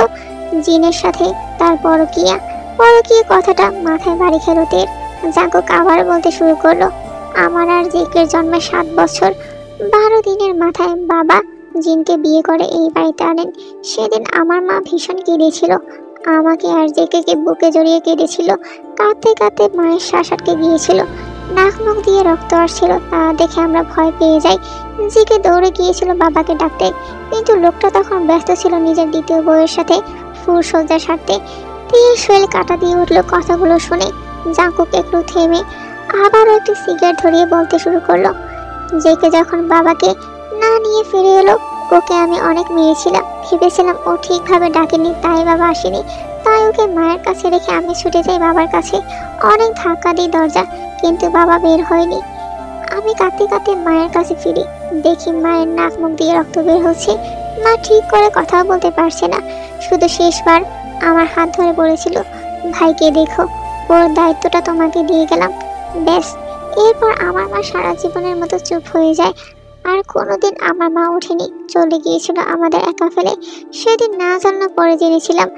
জিনের সাথে তার পরকীয়া। পরকীয়া কথাটা মাথায় বাড়ি খেলো তের। জাঙ্কুক আবার বলতে শুরু করলো, আমার আর জেকের জন্মে 7 বছর 12 দিনের মাথায় বাবা জিনকে বিয়ে করে এই বাড়িতে আনেন। সেদিন আমার মা ভীষণ কেঁদেছিল, আমাকে আর জেকে বুকে জড়িয়ে কেঁদেছিল। কাঁদতে কাঁদতে মায়ের শ্বাস আটকে গিয়েছিল, নাক মুখ দিয়ে রক্ত আসছিল। তা দেখে আমরা ভয় পেয়ে যাই। জিকে দৌড়ে গিয়েছিল বাবাকে ডাকতে, কিন্তু লোকটা তখন ব্যস্ত ছিল নিজের দ্বিতীয় বউয়ের সাথে ফুলসজ্জা সারতে। তীর শৈল কাটা দিয়ে উঠলো কথাগুলো শুনে। জাঙ্কুক একটু থেমে আবারও একটি সিগারেট ধরিয়ে বলতে শুরু করলো, জেকে যখন বাবাকে না নিয়ে ফিরে এলো, ওকে আমি অনেক মেরেছিলাম। ভেবেছিলাম ও ঠিকভাবে ডাকেনি, তাই বাবা আসেনি। তাই ওকে মায়ের কাছে রেখে আমি ছুটে যাই বাবার কাছে। অনেক ধাক্কা দিই দরজা, কিন্তু বাবা বের হয়নি। আমি কাঁদতে কাঁদতে মায়ের কাছে ফিরি, দেখি মায়ের নাক মুখ দিয়ে রক্ত বের হচ্ছে। মা ঠিক করে কথাও বলতে পারছে না, শুধু শেষবার আমার হাত ধরে বলেছিল, ভাইকে দেখো, ওর দায়িত্বটা তোমাকে দিয়ে গেলাম। ব্যাস, এরপর আমার মা সারা জীবনের মতো চুপ হয়ে যায়। আর কোনোদিন আমার মা ওঠেনি, চলে গিয়েছিল আমাদের একা ফেলে। সেদিন না জানলা পরে জেনেছিলাম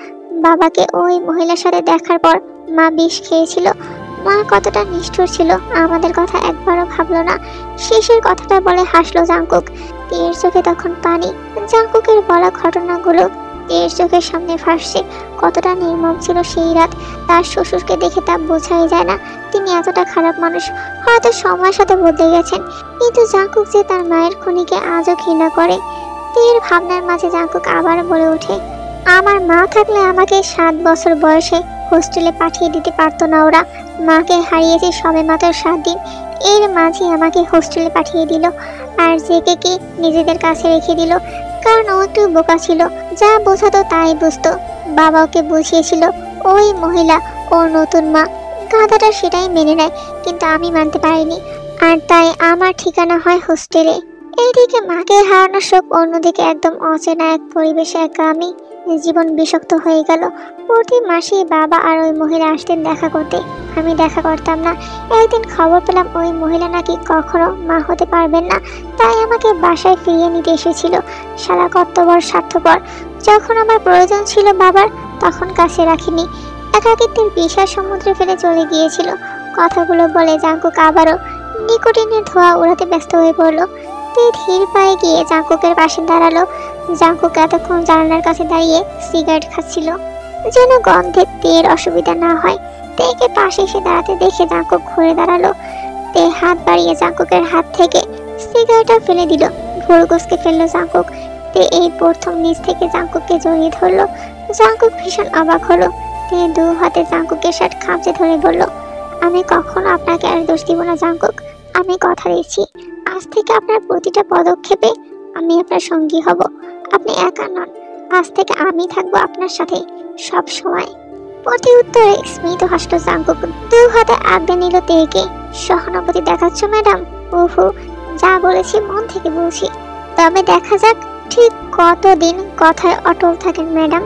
বাবাকে ওই মহিলার সাথে দেখার পর মা বিষ খেয়েছিল। মা কতটা নিষ্ঠুর ছিল, আমাদের কথা একবারও ভাবলো না। শেষের কথাটা বলে হাসলো জাঙ্কুক। তের চোখে তখন পানি। জাঙ্কুকের বলা ঘটনাগুলো তের চোখের সামনে ভাসছে। কতটা নির্মম ছিল সেই রাত। তার শ্বশুরকে দেখে তা বোঝাই যায় না তিনি এতটা খারাপ মানুষ। হয়তো সময়ের সাথে বদলে গেছেন, কিন্তু জাঙ্কুক যে তার মায়ের খুনিকে আজও ঘৃণা করে। তের ভাবনার মাঝে জাঙ্কুক আবার বলে ওঠে, আমার মা থাকলে আমাকে 7 বছর বয়সে হোস্টেলে পাঠিয়ে দিতে পারতো না ওরা। মাকে হারিয়েছে সবে মাত্র 7 দিন, এর মাঝে আমাকে হোস্টেলে পাঠিয়ে দিল। আর জেকে নিজেদের কাছে রেখে দিল, কারণ ও একটু বোকা ছিল, যা বোঝাতো তাই বুঝতো। বাবা ওকে বুঝিয়েছিল ওই মহিলা ওর নতুন মা। গাধাটা সেটাই মেনে নেয়, কিন্তু আমি মানতে পারিনি। আর তাই আমার ঠিকানা হয় হোস্টেলে। এইদিকে মাকে হারানোর শোক, অন্যদিকে একদম অচেনা এক পরিবেশে একা আমি। জীবন বিষাক্ত হয়ে গেল। প্রতি মাসে বাবা আর ওই মহিলা আসতেন দেখা করতে, আমি দেখা করতাম না। একদিন খবর পেলাম ওই মহিলা নাকি কখনো মা হতে পারবেন না, তাই আমাকে বাসায় ফিরিয়ে নিতে এসেছিল। সারা কর্তব্য স্বার্থপর। যখন আমার প্রয়োজন ছিল বাবার, তখন কাছে রাখিনি। একাকিত্বের বিশাল সমুদ্রে ফেলে চলে গিয়েছিল। কথাগুলো বলে জাঙ্কুক আবারও নিকোটিনের ধোঁয়া উড়াতে ব্যস্ত হয়ে পড়লো। তে ধীর পায়ে গিয়ে জাঙ্কুকের পাশে দাঁড়ালো। জাঙ্কুক এতক্ষণ জানালার কাছে দাঁড়িয়ে সিগারেট খাচ্ছিল, যেন গন্ধে তের অসুবিধা না হয়। তেকে পাশে এসে দাঁড়াতে দেখে জাঙ্কুক ঘুরে দাঁড়ালো। তে হাত বাড়িয়ে জাঙ্কুকের হাত থেকে সিগারেটটা ফেলে দিল। ভুল কুঁচকে ফেললো জাঙ্কুক। তে এই প্রথম নিচ থেকে জাঙ্কুককে জড়িয়ে ধরলো। জাঙ্কুক ভীষণ অবাক হলো। তে 2 হাতে জাঙ্কুকের শার্ট খামচে ধরে বলল, আমি কখনো আপনাকে আর দোষ দিব না জাঙ্কুক। আমি কথা দিচ্ছি, আজ থেকে আপনার প্রতিটা পদক্ষেপে আমি আপনার সঙ্গী হব। আপনি একা নন, আজ থেকে আমি থাকবো আপনার সাথে সব সময়। প্রতি উত্তরে স্মিত হাসলো জাঙ্কুক। 2 হাতে আগলে নিল তেকে। সহানুভূতি দেখাচ্ছ ম্যাডাম? ওহো, যা বলেছি মন থেকে বলছি। তবে দেখা যাক ঠিক কতদিন কথায় অটল থাকেন ম্যাডাম।